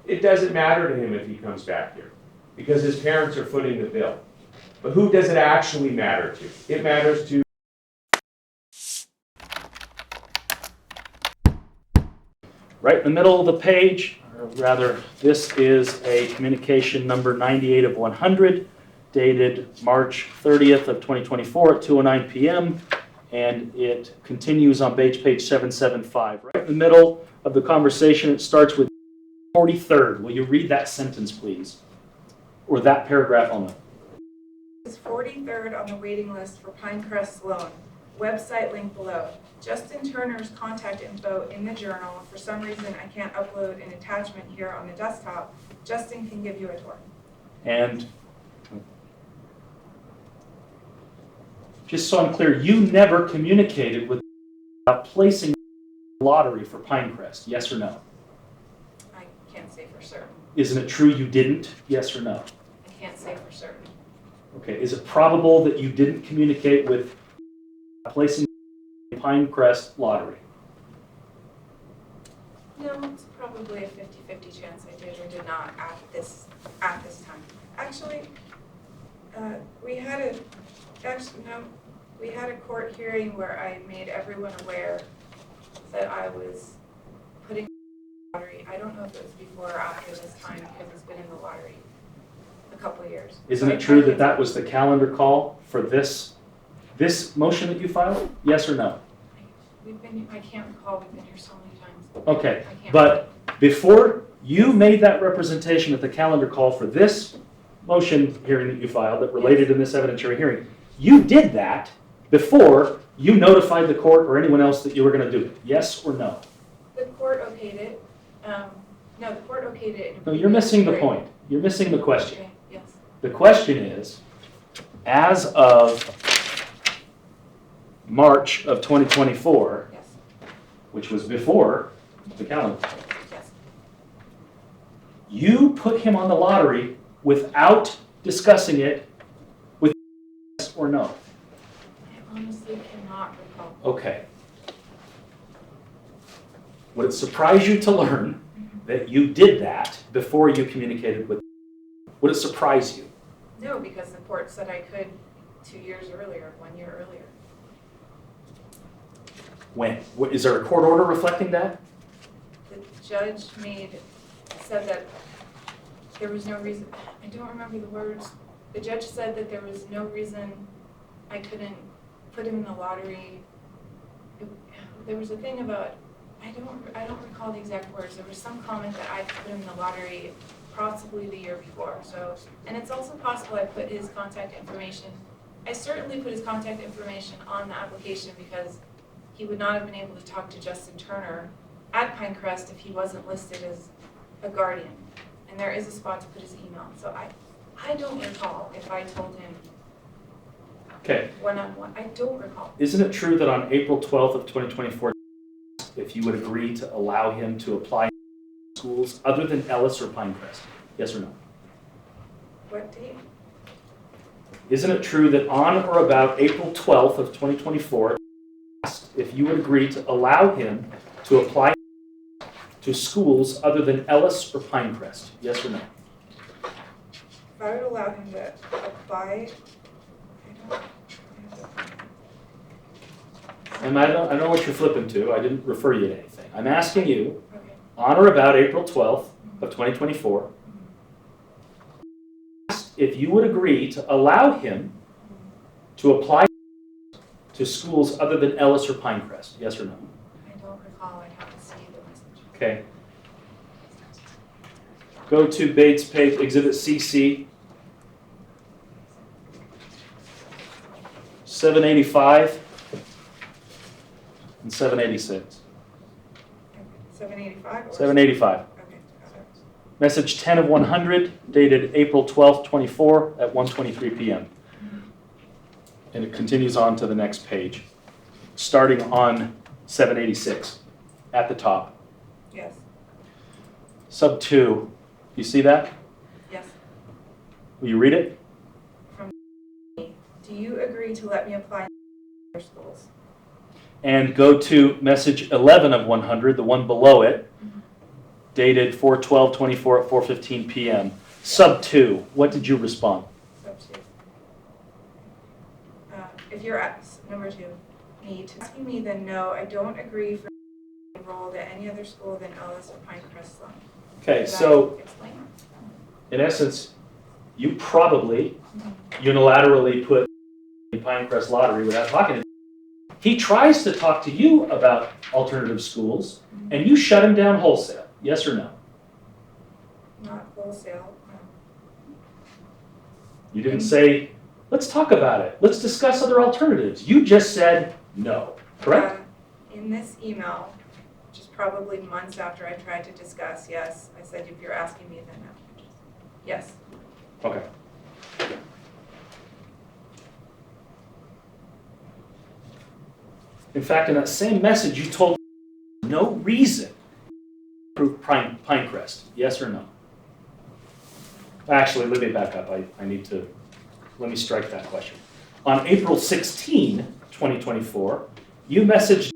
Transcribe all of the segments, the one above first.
it doesn't matter to him if he comes back here because his parents are footing the bill. But who does it actually matter to? It matters to right in the middle of the page, or rather, this is a communication number 98 of 100, dated March 30th of 2024 at 2:09 p.m., and it continues on page 775. Right in the middle of the conversation, it starts with 43rd. Will you read that sentence, please? Or that paragraph only. Is 43rd on the waiting list for Pinecrest loan. Website link below. Justin Turner's contact info in the journal. For some reason, I can't upload an attachment here on the desktop. Justin can give you a tour. And just so I'm clear, you never communicated with about placing a lottery for Pinecrest, yes or no? I can't say for certain. Isn't it true you didn't, yes or no? I can't say for certain. Okay, is it probable that you didn't communicate with placing a Pinecrest lottery? No, it's probably a 50-50 chance I did or did not at this time. Actually, we had a court hearing where I made everyone aware that I was putting lottery. I don't know if it was before or after this time because it's been in the lottery a couple of years. Isn't it true that that was the calendar call for this motion that you filed? Yes or no? I can't recall, we've been here so many times. Okay, but before you made that representation at the calendar call for this motion hearing that you filed that related in this evidentiary hearing, you did that before you notified the court or anyone else that you were going to do it. Yes or no? The court okayed it. No, the court okayed it. No, you're missing the point. You're missing the question. Okay, yes. The question is, as of March of 2024, Yes. which was before the calendar, Yes. you put him on the lottery without discussing it with yes or no? I honestly cannot recall. Okay. Would it surprise you to learn that you did that before you communicated with? Would it surprise you? No, because the court said I could 2 years earlier, 1 year earlier. When? Is there a court order reflecting that? The judge said that there was no reason, I don't remember the words. The judge said that there was no reason I couldn't put him in the lottery. There was a thing about, I don't recall the exact words. There was some comment that I put him in the lottery possibly the year before. So, and it's also possible I put his contact information. I certainly put his contact information on the application because he would not have been able to talk to Justin Turner at Pinecrest if he wasn't listed as a guardian. And there is a spot to put his email. So I don't recall if I told him one-on-one. I don't recall. Isn't it true that on April 12th of 2024, if you would agree to allow him to apply to schools other than Ellis or Pinecrest? Yes or no? What date? Isn't it true that on or about April 12th of 2024, if you would agree to allow him to apply to schools other than Ellis or Pinecrest? Yes or no? If I would allow him to apply, I don't know what you're flipping to. I didn't refer you to anything. I'm asking you, okay. on or about April 12th of 2024, if you would agree to allow him to apply to schools other than Ellis or Pinecrest. Yes or no? I don't recall. I'd have to see the message. Okay. Go to Bates page, Exhibit CC. 785 and 786. 785? 785. Okay, got it. Message 10 of 100, dated April 12th, 24 at 1:23 p.m. And it continues on to the next page, starting on 786 at the top. Yes. Sub 2, you see that? Yes. Will you read it? Do you agree to let me apply to your schools? And go to message 11 of 100, the one below it, dated 4/12/24 at 4:15 p.m. Sub 2, what did you respond? Sub 2. If you're at number 2, me to asking me, then no, I don't agree for enrolled at any other school than Ellis or Pinecrest Sloan. Okay, Did so I explain? in essence, you probably unilaterally put the Pinecrest lottery without talking to him. He tries to talk to you about alternative schools, and you shut him down wholesale. Yes or no? Not wholesale, no. You didn't say, let's talk about it. Let's discuss other alternatives. You just said no, correct? In this email, which is probably months after I tried to discuss, yes, I said, if you're asking me, then no. Yes. Okay. In fact, in that same message, you told no reason to approve Pinecrest. Yes or no? Actually, let me back up. Let me strike that question. On April 16, 2024, you messaged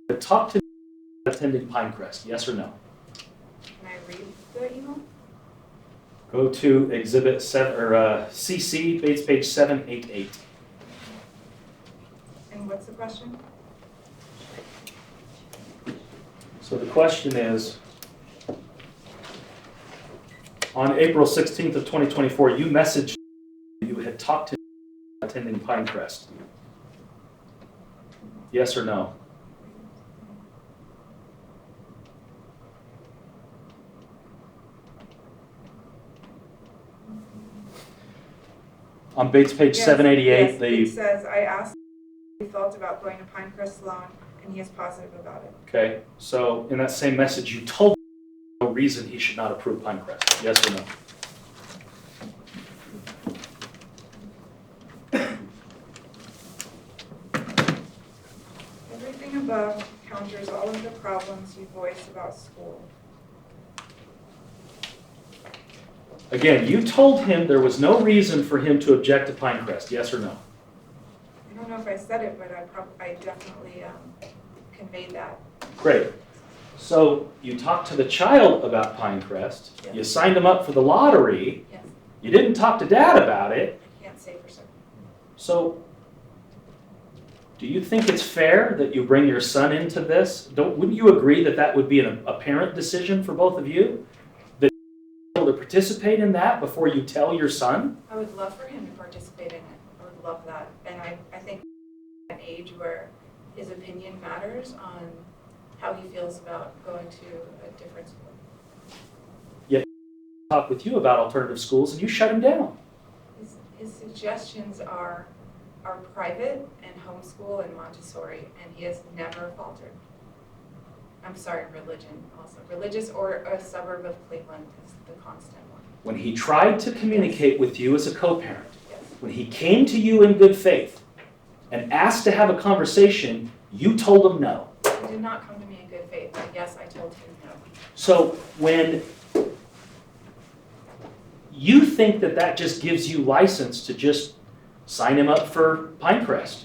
to talk to attending Pinecrest. Yes or no? Can I read the email? Go to Exhibit 7 or CC, Bates page 788. And what's the question? So the question is, on April 16th of 2024, you messaged you had talked to attending Pinecrest. Yes or no? On Bates page 788, yes, it says, I asked how he felt about going to Pinecrest Sloan, and he is positive about it. Okay, so in that same message, you told him no reason he should not approve Pinecrest. Yes or no? Everything above counters all of the problems you voiced about school. Again, you told him there was no reason for him to object to Pinecrest. Yes or no? I don't know if I said it, but I definitely conveyed that. Great. So you talked to the child about Pinecrest. Yes. You signed him up for the lottery. Yes. You didn't talk to Dad about it. I can't say for certain. So do you think it's fair that you bring your son into this? Wouldn't you agree that that would be a parent decision for both of you? That you're able to participate in that before you tell your son? I would love for him to participate in it. I would love that. And I think at an age where his opinion matters on how he feels about going to a different school. Yet he talked with you about alternative schools and you shut him down. His suggestions are private and homeschool and Montessori, and he has never faltered. I'm sorry, religion also. Religious or a suburb of Cleveland is the constant one. When he tried to communicate with you as a co-parent, Yes. when he came to you in good faith and asked to have a conversation, you told him no. He did not come to me in good faith, but yes, I told him no. So when you think that just gives you license to just sign him up for Pinecrest.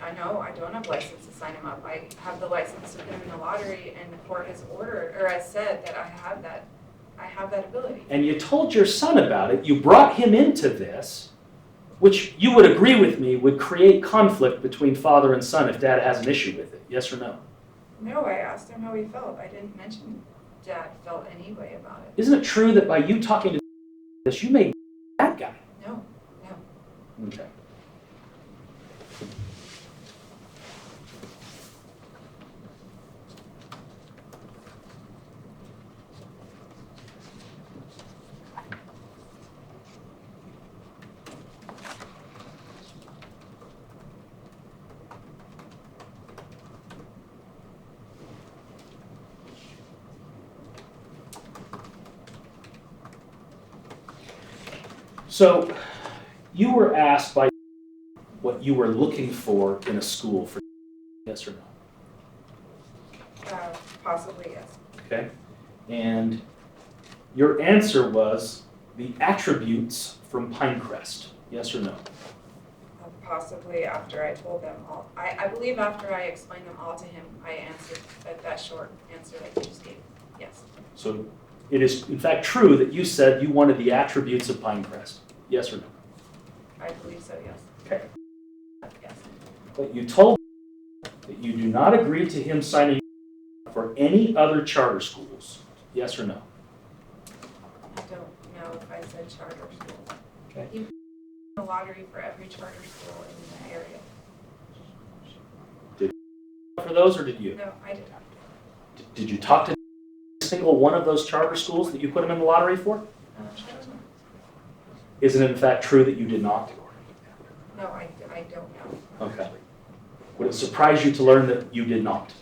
I know, I don't have license to sign him up. I have the license to put him in the lottery, and the court has ordered, or has said that I have that ability. And you told your son about it. You brought him into this, which you would agree with me would create conflict between father and son if Dad has an issue with it. Yes or no? No, I asked him how he felt. I didn't mention Dad felt any way about it. Isn't it true that by you talking to this, you made that guy? No. Okay. So, you were asked by what you were looking for in a school for yes or no? Possibly, yes. Okay. And your answer was the attributes from Pinecrest. Yes or no? Possibly after I told them all. I believe after I explained them all to him, I answered that short answer that you just gave. Yes. So it is in fact true that you said you wanted the attributes of Pinecrest? Yes or no? I believe so, yes. Okay. Yes. But you told that you do not agree to him signing for any other charter schools. Yes or no? I don't know if I said charter school. Okay. He put a lottery for every charter school in the area. For those, or did you? No, I did not. Did you talk to every single one of those charter schools that you put him in the lottery for? I don't know. Isn't it in fact true that you did not? No, I don't know. Okay. Would it surprise you to learn that you did not?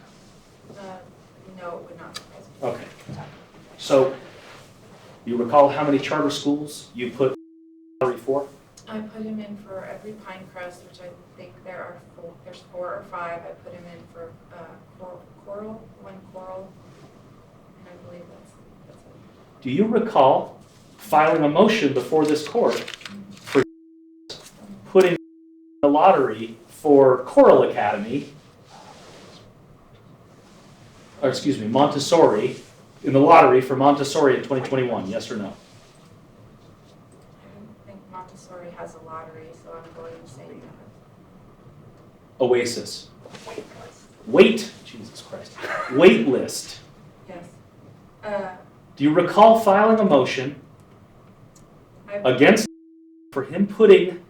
No, it would not surprise me. Okay. So, you recall how many charter schools you put lottery for? I put him in for every Pinecrest, which I think there's 4 or 5. I put him in for Coral, and I believe that's it. Do you recall filing a motion before this court for putting the lottery for Coral Academy, or excuse me, Montessori, in the lottery for Montessori in 2021, yes or no? I don't think Montessori has a lottery, so I'm going to say no. Oasis. Wait, Jesus Christ. Wait list. Yes. Do you recall filing a motion against for him putting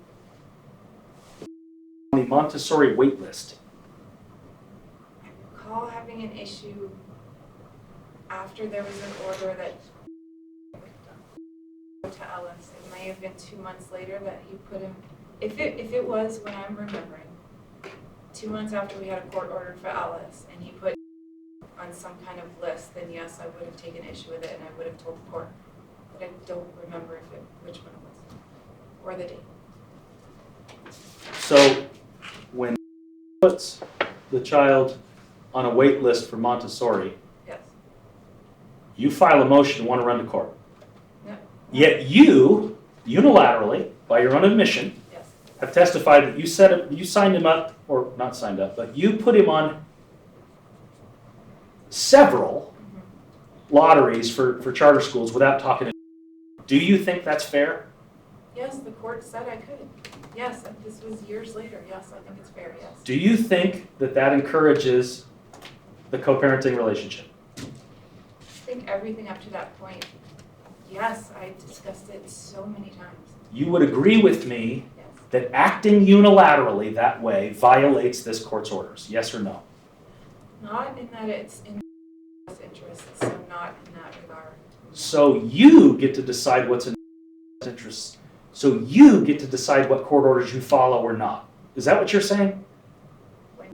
on the Montessori wait list? I recall having an issue after there was an order that to Ellis. It may have been 2 months later that he put him. If it was when I'm remembering, 2 months after we had a court order for Ellis, and he put on some kind of list, then yes, I would have taken issue with it and I would have told the court. But I don't remember which one it was or the date. So when he puts the child on a wait list for Montessori, Yes. you file a motion and want to run to court. No. Yet you, unilaterally, by your own admission, Yes. have testified that you signed him up, or not signed up, but you put him on several lotteries for charter schools without talking to him. Do you think that's fair? Yes, the court said I could. Yes, this was years later. Yes, I think it's fair, yes. Do you think that that encourages the co-parenting relationship? I think everything up to that point, yes, I discussed it so many times. You would agree with me Yes. that acting unilaterally that way violates this court's orders, yes or no? Not in that it's in his best interest, so not in that regard. So you get to decide what's in his best interest. So you get to decide what court orders you follow or not. Is that what you're saying? When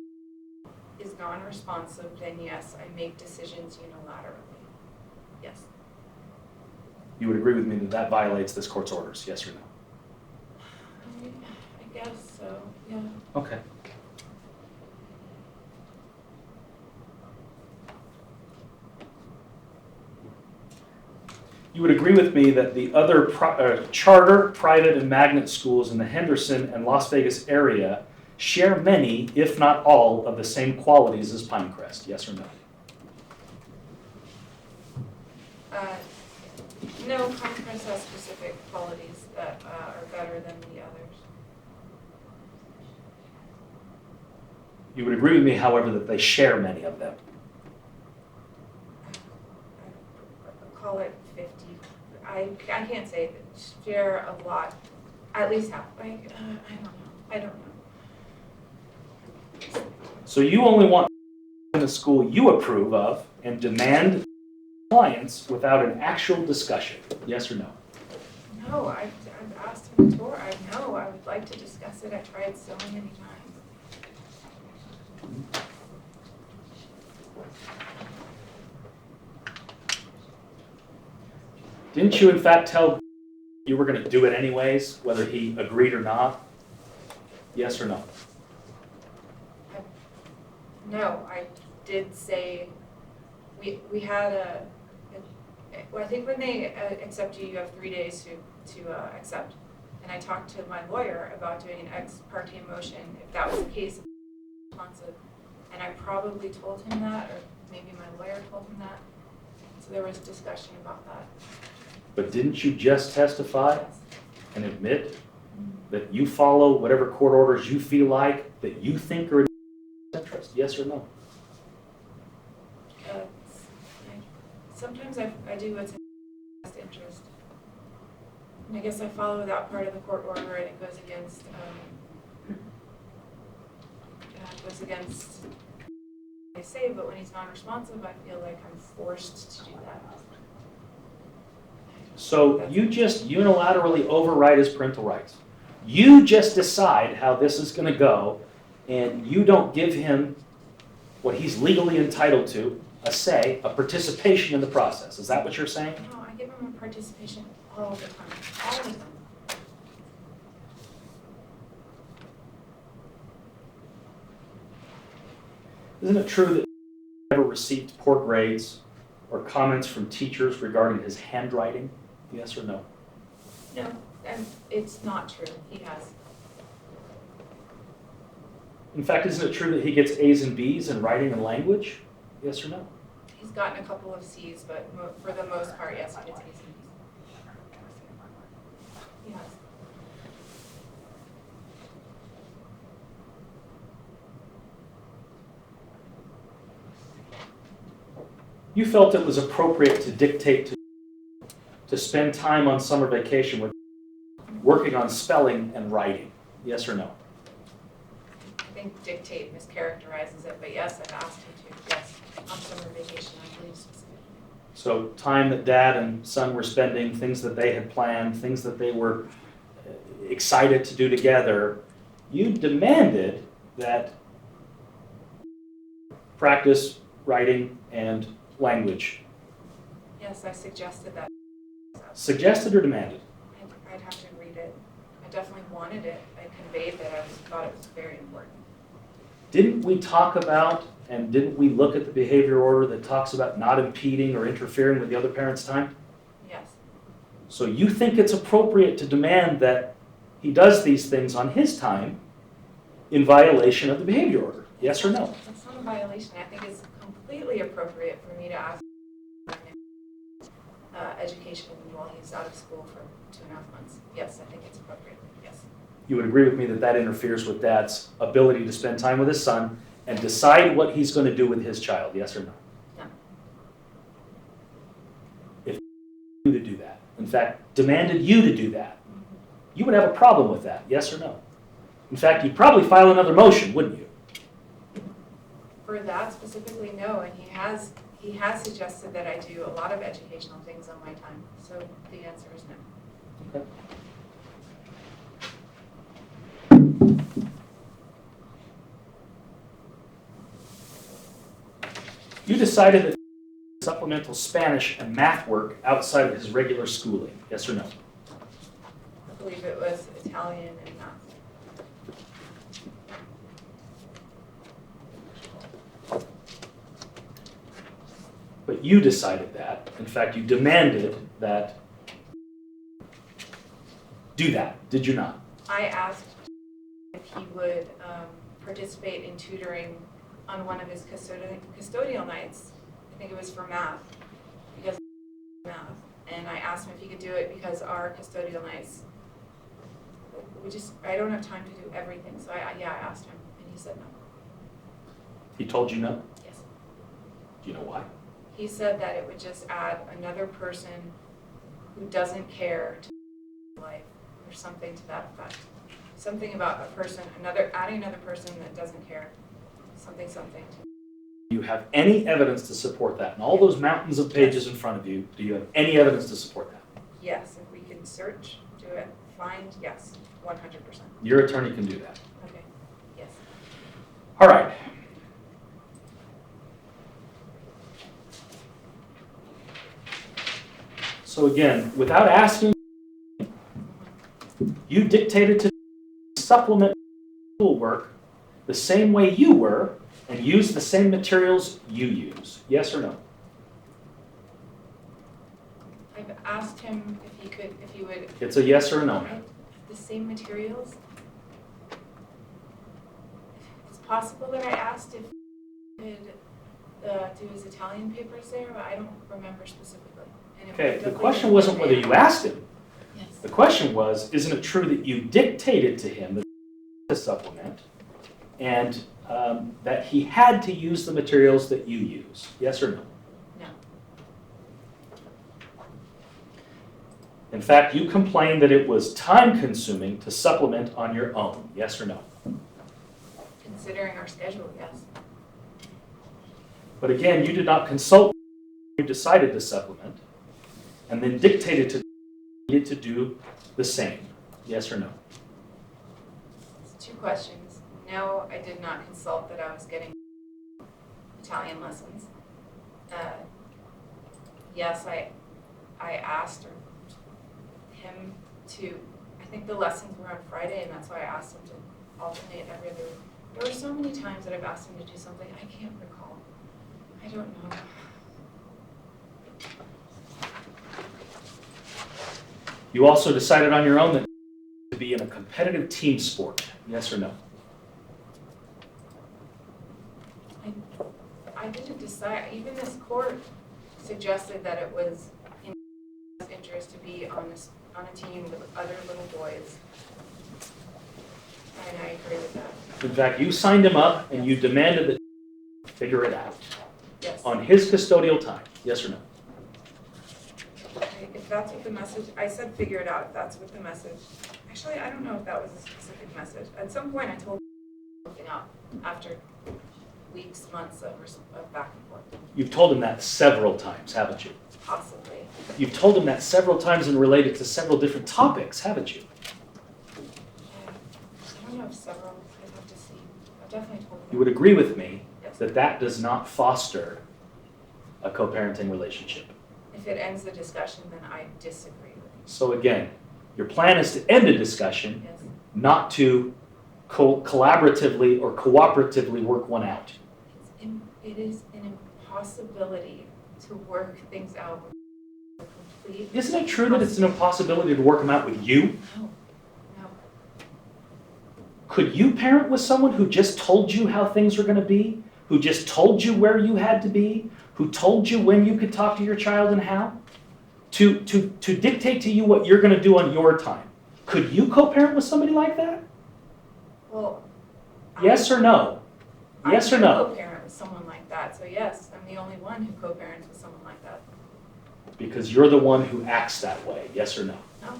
is non-responsive, then yes, I make decisions unilaterally. Yes. You would agree with me that that violates this court's orders, yes or no? I guess so, yeah. Okay. You would agree with me that the other charter, private, and magnet schools in the Henderson and Las Vegas area share many, if not all, of the same qualities as Pinecrest, yes or no? No, Pinecrest has specific qualities that are better than the others. You would agree with me, however, that they share many of them. I call it 50. I can't say that share a lot, at least half. I don't know. So you only want in a school you approve of and demand compliance without an actual discussion, yes or no? No, I've asked him to tour. I would like to discuss it. I tried so many times. Didn't you in fact tell you were going to do it anyways, whether he agreed or not? Yes or no? No, I did say, we had well, I think when they accept you, you have 3 days to accept. And I talked to my lawyer about doing an ex parte motion, if that was the case, responsive. And I probably told him that, or maybe my lawyer told him that. So there was discussion about that. But didn't you just testify Yes. and admit that you follow whatever court orders you feel like that you think are in his interest? Yes or no? Sometimes I do what's in his best interest. And I guess I follow that part of the court order and it goes against what I say, but when he's non-responsive, I feel like I'm forced to do that. So you just unilaterally override his parental rights. You just decide how this is going to go, and you don't give him what he's legally entitled to, a say, a participation in the process. Is that what you're saying? No, I give him a participation all the time, all the time. Isn't it true that he never received poor grades or comments from teachers regarding his handwriting? Yes or no? No, and it's not true. He has. In fact, isn't it true that he gets A's and B's in writing and language? Yes or no? He's gotten a couple of C's, but for the most part, yes, he gets A's and B's. He has. You felt it was appropriate to dictate to spend time on summer vacation with working on spelling and writing. Yes or no? I think dictate mischaracterizes it, but yes, I've asked him to, yes, on summer vacation, I believe specifically. So time that dad and son were spending, things that they had planned, things that they were excited to do together, you demanded that practice writing and language. Yes, I suggested that. Suggested or demanded? I'd have to read it. I definitely wanted it. I conveyed that I thought it was very important. Didn't we talk about and didn't we look at the behavior order that talks about not impeding or interfering with the other parent's time? Yes. So you think it's appropriate to demand that he does these things on his time in violation of the behavior order? Yes or no? That's not a violation. I think it's completely appropriate for me to ask education while he's out of school for 2.5 months. Yes, I think it's appropriate. Yes. You would agree with me that that interferes with dad's ability to spend time with his son and decide what he's going to do with his child, yes or no? No. If you to do that, in fact, demanded you to do that, you would have a problem with that, yes or no? In fact, you'd probably file another motion, wouldn't you? For that specifically, no, and he has suggested that I do a lot of educational things on my time, so the answer is no. Okay. You decided that supplemental Spanish and math work outside of his regular schooling, yes or no? I believe it was Italian and math. But you decided that. In fact, you demanded that do that, did you not? I asked if he would participate in tutoring on one of his custodial nights. I think it was for math, because of math. And I asked him if he could do it because our custodial nights, I don't have time to do everything. So I asked him, and he said no. He told you no? Yes. Do you know why? He said that it would just add another person who doesn't care to life, or something to that effect. Something about a person, adding another person that doesn't care. Something. Do you have any evidence to support that? And all those mountains of pages in front of you, do you have any evidence to support that? Yes, if we can search, do it, find, yes, 100%. Your attorney can do that. Okay, yes. All right. So again, without asking, you dictated to supplement schoolwork the same way you were and use the same materials you use. Yes or no? I've asked him if he would. It's a yes or a no. The same materials? It's possible that I asked if he could do his Italian papers there, but I don't remember specifically. And it Okay, the definitely question didn't wasn't fit whether in. you asked him. Yes. The question was, isn't it true that you dictated to him the supplement and that he had to use the materials that you use? Yes or no? No. In fact, you complained that it was time-consuming to supplement on your own. Yes or no? Considering our schedule, yes. But again, you did not consult. You decided to supplement and then dictated to you to do the same. Yes or no? It's 2 questions. No, I did not consult that I was getting Italian lessons. Yes, I asked him to, I think the lessons were on Friday, and that's why I asked him to alternate every other week. There were so many times that I've asked him to do something, I can't recall. I don't know. You also decided on your own that to be in a competitive team sport. Yes or no? I didn't decide. Even this court suggested that it was in his interest to be on a team with other little boys. And I agree with that. In fact, you signed him up and you demanded that he figure it out Yes. on his custodial time. Yes or no? If that's what the message, I said figure it out if that's what the message. Actually, I don't know if that was a specific message. At some point, I told him something out after weeks, months of back and forth. You've told him that several times, haven't you? Possibly. You've told him that several times and related to several different topics, haven't you? I don't know if several, I'd have to see. I've definitely told him. You would agree with me Yes. that that does not foster a co-parenting relationship. If it ends the discussion, then I disagree with you. So again, your plan is to end a discussion, Yes. not to collaboratively or cooperatively work one out. It is an impossibility to work things out with a complete. Isn't it true that it's an impossibility to work them out with you? No, no. Could you parent with someone who just told you how things were going to be? Who just told you where you had to be? Who told you when you could talk to your child and how? To dictate to you what you're going to do on your time. Could you co-parent with somebody like that? Well. Yes or no? Yes or I no? co-parent with someone like that, so yes, I'm the only one who co-parents with someone like that. Because you're the one who acts that way. Yes or no? No.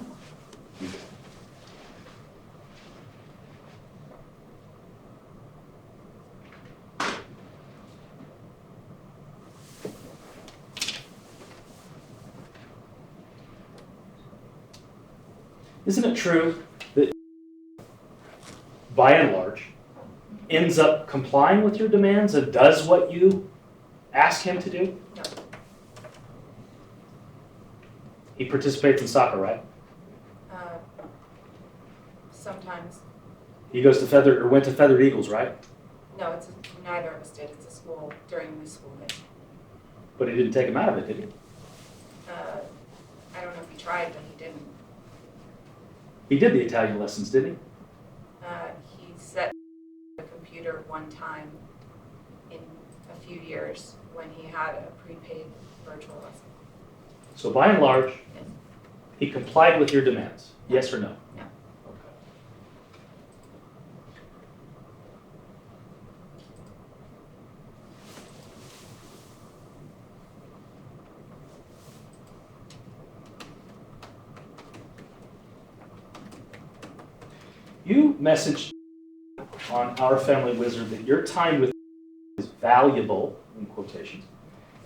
You do. Isn't it true that, by and large, ends up complying with your demands and does what you ask him to do? No. He participates in soccer, right? Sometimes. He goes to went to Feathered Eagles, right? No, neither of us did. It's a school during the school day. But he didn't take him out of it, did he? I don't know if he tried, but he didn't. He did the Italian lessons, didn't he? He set the computer one time in a few years when he had a prepaid virtual lesson. So by and large, Yes. he complied with your demands, yes or no? No. Okay. You messaged on Our Family Wizard that your time with is valuable, in quotations,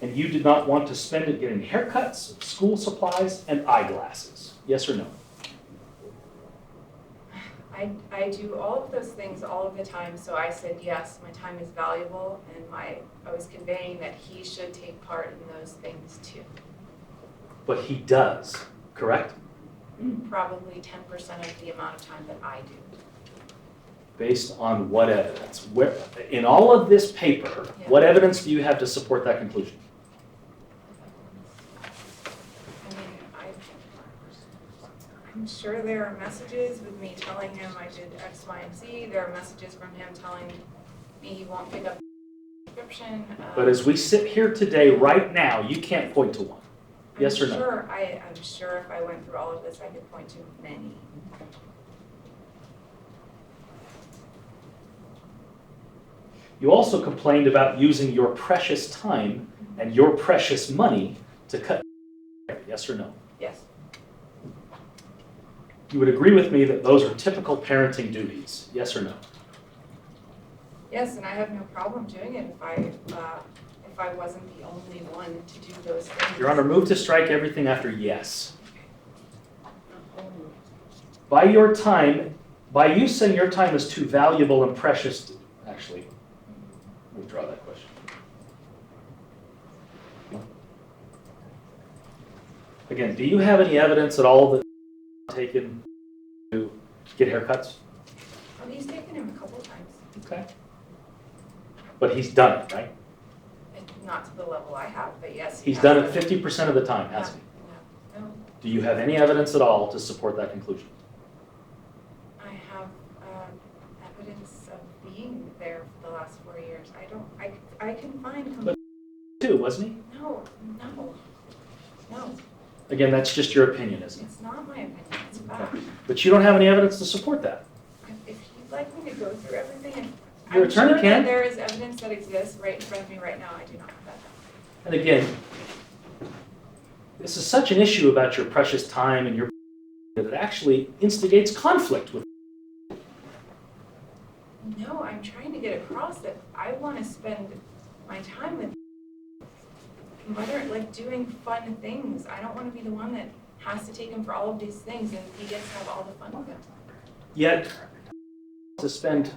and you did not want to spend it getting haircuts, school supplies, and eyeglasses. Yes or no? I do all of those things all of the time, so I said yes, my time is valuable, and I was conveying that he should take part in those things too. But he does, correct? Probably 10% of the amount of time that I do. Based on what evidence? Where, in all of this paper, Yeah. what evidence do you have to support that conclusion? I mean, I'm sure there are messages with me telling him I did X, Y, and Z. There are messages from him telling me he won't pick up the description. But as we sit here today, right now, you can't point to one. Yes or no? I'm sure if I went through all of this, I could point to many. You also complained about using your precious time and your precious money to cut. Yes or no? Yes. You would agree with me that those are typical parenting duties. Yes or no? Yes, and I have no problem doing it if I wasn't the only one to do those things. Your Honor, move to strike everything after yes. By your time, by you saying your time is too valuable and precious, actually, withdraw that question. Again, do you have any evidence at all that taken to get haircuts? Oh, he's taken him a couple times. Okay. But he's done it, right? And not to the level I have, but yes. He's done it 50% of the time, hasn't he? No. Do you have any evidence at all to support that conclusion? I have evidence of being there for the last 4 years. I can find. But too, wasn't he? No. Again, that's just your opinion, isn't it? It's not my opinion. It's a fact. Okay. But you don't have any evidence to support that. If you'd like me to go through everything, and Your I'm attorney sure can. that there is evidence that exists right in front of me right now. I do not have that. And again, this is such an issue about your precious time and your that it actually instigates conflict with. No, I'm trying to get across that I want to spend my time with whether like doing fun things. I don't want to be the one that has to take him for all of these things and he gets to have all the fun with them. Yet, to spend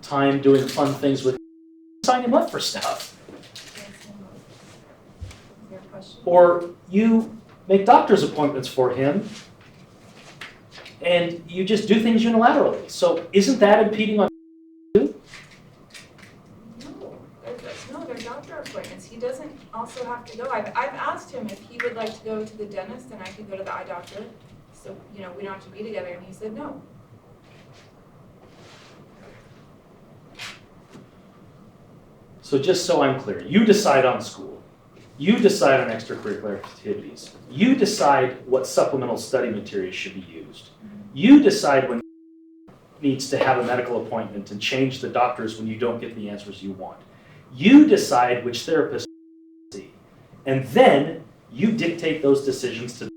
time doing fun things with, sign him up for stuff. Is there a question? Or you make doctor's appointments for him and you just do things unilaterally. So isn't that impeding on you? No, they're doctor appointments. He doesn't also have to go. I've asked him if he would like to go to the dentist and I could go to the eye doctor. So, we don't have to be together. And he said no. So just so I'm clear, you decide on school. You decide on extracurricular activities. You decide what supplemental study materials should be used. You decide when needs to have a medical appointment and change the doctors when you don't get the answers you want. You decide which therapist to see. And then you dictate those decisions to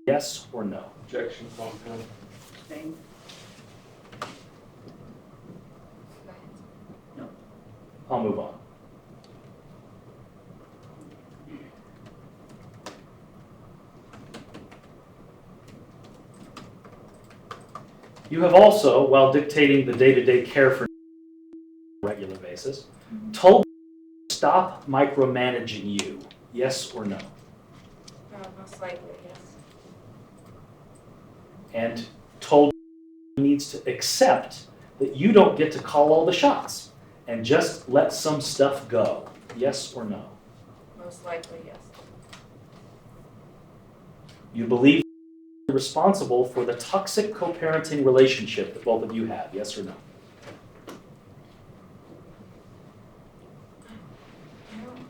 yes or no. Objection, Schonfeld. I'll move on. You have also, while dictating the day-to-day care for on a regular basis, told to stop micromanaging you, yes or no? Most likely, yes. And told he needs to accept that you don't get to call all the shots and just let some stuff go, yes or no? Most likely, yes. You believe you're responsible for the toxic co-parenting relationship that both of you have, yes or no? I don't,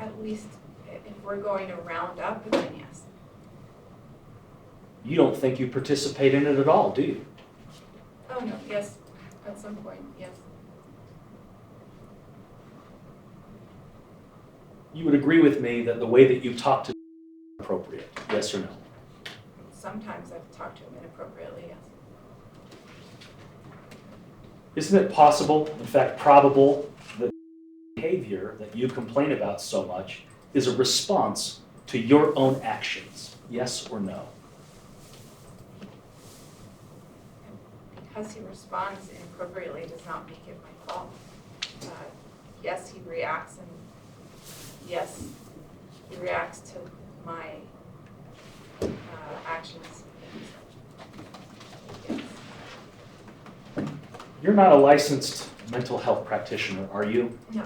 at least if we're going to round up, then yes. You don't think you participate in it at all, do you? Oh, no, yes, at some point, yes. You would agree with me that the way that you talk to is appropriate, yes or no? Sometimes I've talked to him inappropriately, yes. Isn't it possible, in fact probable, that behavior that you complain about so much is a response to your own actions, yes or no? Because he responds inappropriately does not make it my fault. Yes, he reacts, and yes, he reacts to my actions. Yes. You're not a licensed mental health practitioner, are you? No,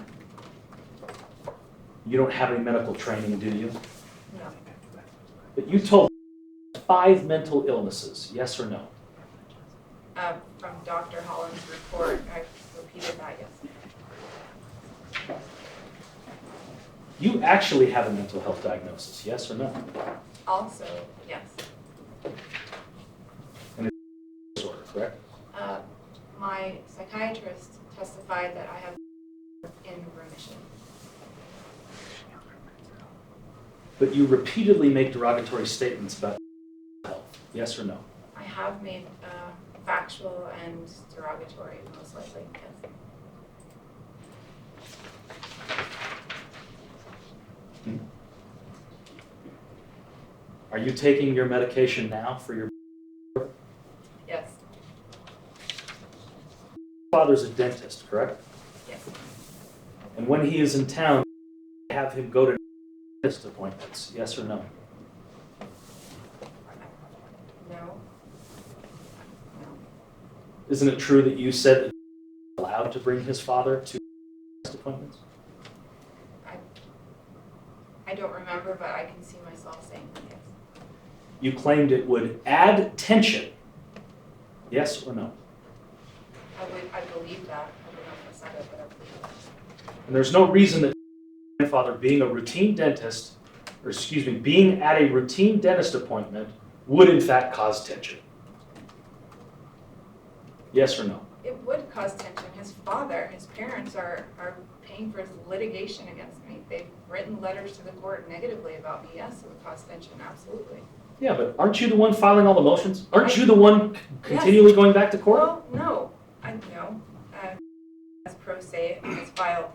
You don't have any medical training, do you? no, But you told 5 mental illnesses, yes or no? from Dr. Holland's report, I repeated that, yes. You actually have a mental health diagnosis, yes or no? Also, yes. Disorder, correct? My psychiatrist testified that I have in remission. But you repeatedly make derogatory statements about health, yes or no? I have made factual and derogatory, most likely, yes. Are you taking your medication now for your Yes, father's a dentist, correct? yes. And when he is in town, have him go to dentist appointments, yes or no? No. No. Isn't it true that you said that he was allowed to bring his father to dentist appointments? I don't remember, but I can see myself saying that, yes. You claimed it would add tension, yes or no? I believe that. I don't know if I said it, but I believe that. And there's no reason that your grandfather being a routine dentist, or excuse me, being at a routine dentist appointment would in fact cause tension. Yes or no? It would cause tension. His father, his parents are paying for his litigation against me. They've written letters to the court negatively about me. Yes, it would cause tension, absolutely. Yeah, but aren't you the one filing all the motions? Aren't you the one continually going back to court? Well, no. No. As pro se, has filed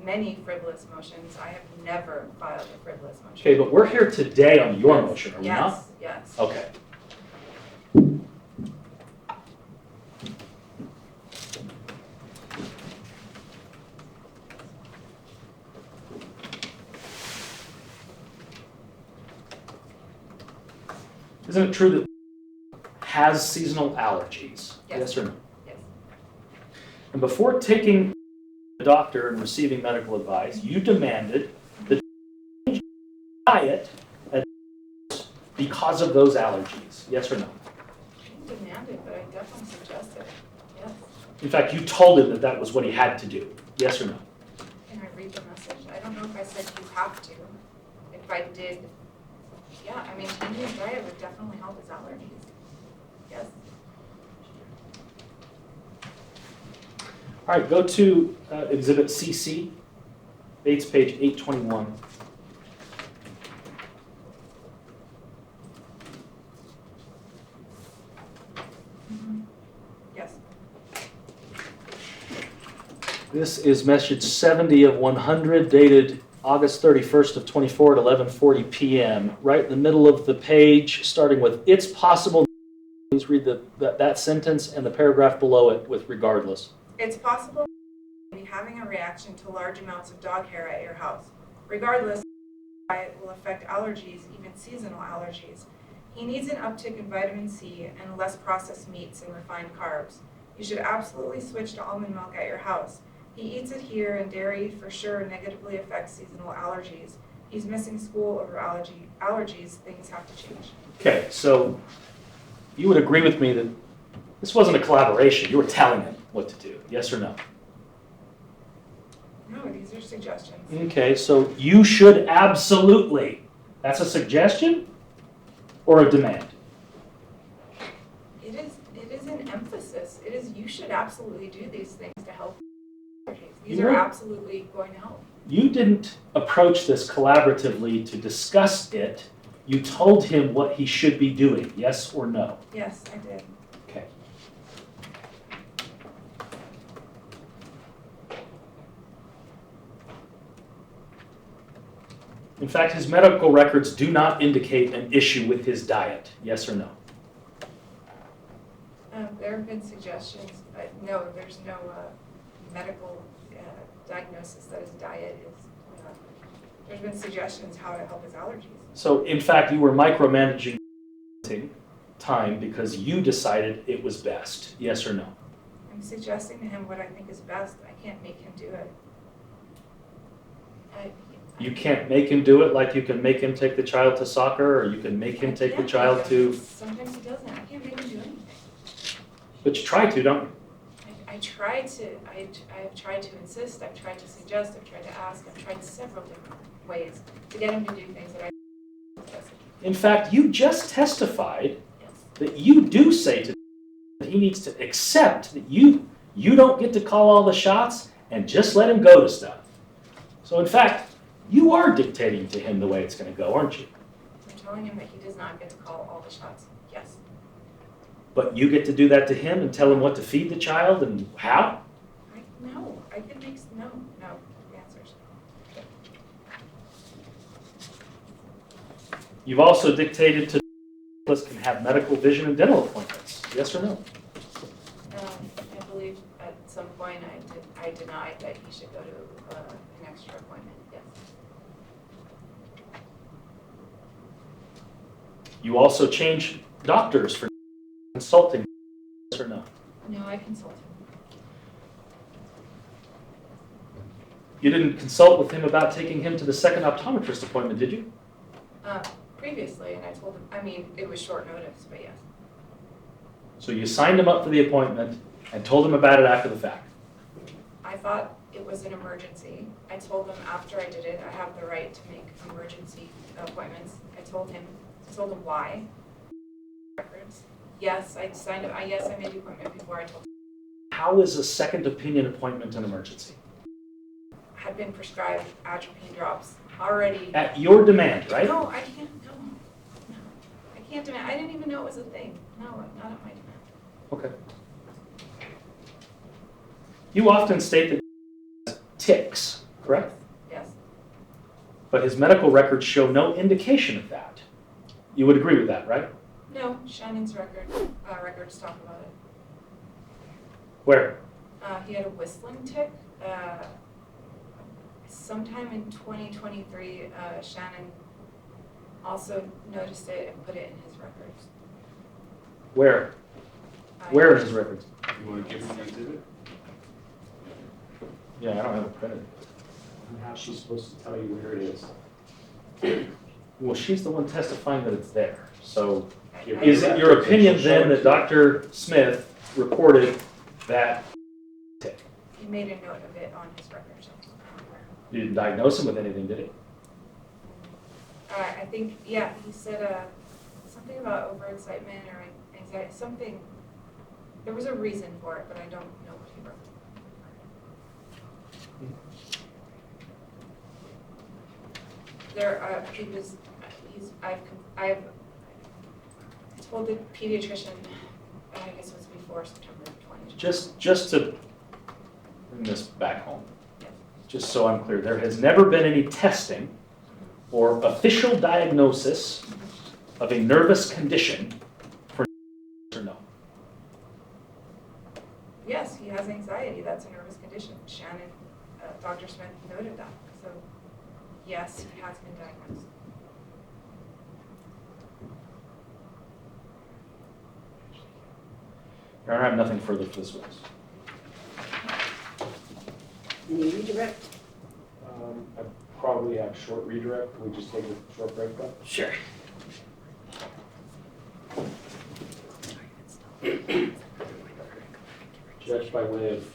many frivolous motions. I have never filed a frivolous motion. Okay, but we're here today on your motion, are we not? Yes. Okay. Isn't it true that has seasonal allergies? Yes or no? Yes. And before taking the doctor and receiving medical advice, you demanded the change in diet because of those allergies. Yes or no? I didn't demand it, but I definitely suggested. Yes. In fact, you told him that that was what he had to do. Yes or no? Can I read the message? I don't know if I said you have to. If I did, yeah, I mean, changing his diet would definitely help his allergies. Yes. All right, go to Exhibit CC, Bates page 821. Yes. This is message 70 of 100, dated August 31st of 24 at 11:40 p.m. Right in the middle of the page, starting with, it's possible. Please read that sentence and the paragraph below it with regardless. It's possible to be having a reaction to large amounts of dog hair at your house. Regardless, diet will affect allergies, even seasonal allergies. He needs an uptick in vitamin C and less processed meats and refined carbs. You should absolutely switch to almond milk at your house. He eats it here, and dairy for sure negatively affects seasonal allergies. He's missing school over allergies. Things have to change. Okay, so you would agree with me that this wasn't a collaboration. You were telling him what to do, yes or no? No, these are suggestions. Okay, so you should absolutely. That's a suggestion or a demand? It is an emphasis. It is you should absolutely do these things to help allergies. These are absolutely going to help. You didn't approach this collaboratively to discuss it. You told him what he should be doing, yes or no? Yes, I did. Okay. In fact, his medical records do not indicate an issue with his diet, yes or no? There have been suggestions, but no, there's no medical diagnosis that his diet is. There's been suggestions how to help his allergies. So, in fact, you were micromanaging time because you decided it was best, yes or no? I'm suggesting to him what I think is best. I can't make him do it. You can't make him do it like you can make him take the child to soccer, or you can make him take the child to... Sometimes he doesn't. I can't make him do anything. But you try to, don't you? I I have tried to insist, I've tried to suggest, I've tried to ask, I've tried several different ways to get him to do things that I suggested. In fact, you just testified Yes. that you do say to that he needs to accept that you don't get to call all the shots and just let him go to stuff. So in fact, you are dictating to him the way it's going to go, aren't you? I'm telling him that he does not get to call all the shots. Yes. But you get to do that to him and tell him what to feed the child and how? No, I can make, no, the answers. You've also dictated to can have medical, vision, and dental appointments. Yes or no? I believe at some point I denied that he should go to an extra appointment, yes. You also change doctors for consulting. Yes or no? No, I consulted. You didn't consult with him about taking him to the second optometrist appointment, did you? Previously, and I told him, I mean, it was short notice, but yes. So you signed him up for the appointment and told him about it after the fact. I thought it was an emergency. I told him after I did it, I have the right to make emergency appointments. I told him why. Records. Yes, I signed up. Yes, I made the appointment before I told him. How is a second opinion appointment an emergency? Had been prescribed atropine drops already. At your demand, right? No, I can't. No, I can't demand. I didn't even know it was a thing. No, not at my demand. Okay. You often state that he has tics, correct? Yes. But his medical records show no indication of that. You would agree with that, right? No, Shannon's records talk about it. Where? He had a whistling tic. Sometime in 2023, Shannon also noticed it and put it in his records. Where? Where in his records? You want to give him the exhibit? Yeah, I don't have it printed. And how's she supposed to tell you where it is? Well, she's the one testifying that it's there. So Your is it your opinion then that Dr. Smith reported that tick? He made a note of it on his records. You didn't diagnose him with anything, did he? I think, yeah, he said something about overexcitement or anxiety, something. There was a reason for it, but I don't know what he wrote. I've told the pediatrician, I guess it was before September 20. Just to bring this back home, Yeah. just so I'm clear, there has never been any testing or official diagnosis of a nervous condition for or no? Yes, he has anxiety. That's a nervous condition. Shannon, Dr. Smith noted that. So, yes, he has been diagnosed. I have nothing further for this witness. Any redirect? I probably have short redirect. Can we just take a short break though? Sure. Judge, by way of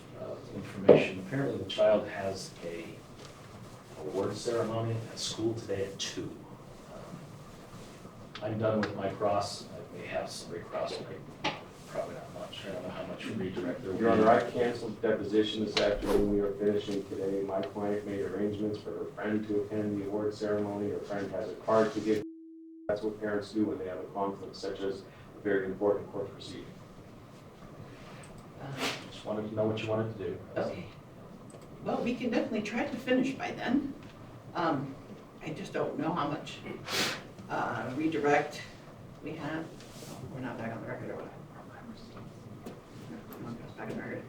information, apparently the child has a award ceremony at school today at 2. I'm done with my cross. I may have some recross, but probably not much. I don't know how much redirect there will be. Your Honor, I canceled deposition this afternoon. We are finishing today. My client made arrangements for her friend to attend the award ceremony. Her friend has a card to give. That's what parents do when they have a conflict such as a very important court proceeding. Just wanted to know what you wanted to do. Okay. Well, we can definitely try to finish by then. I just don't know how much redirect we have. Oh, we're not back on the record or what? Come on, guys, back on the record.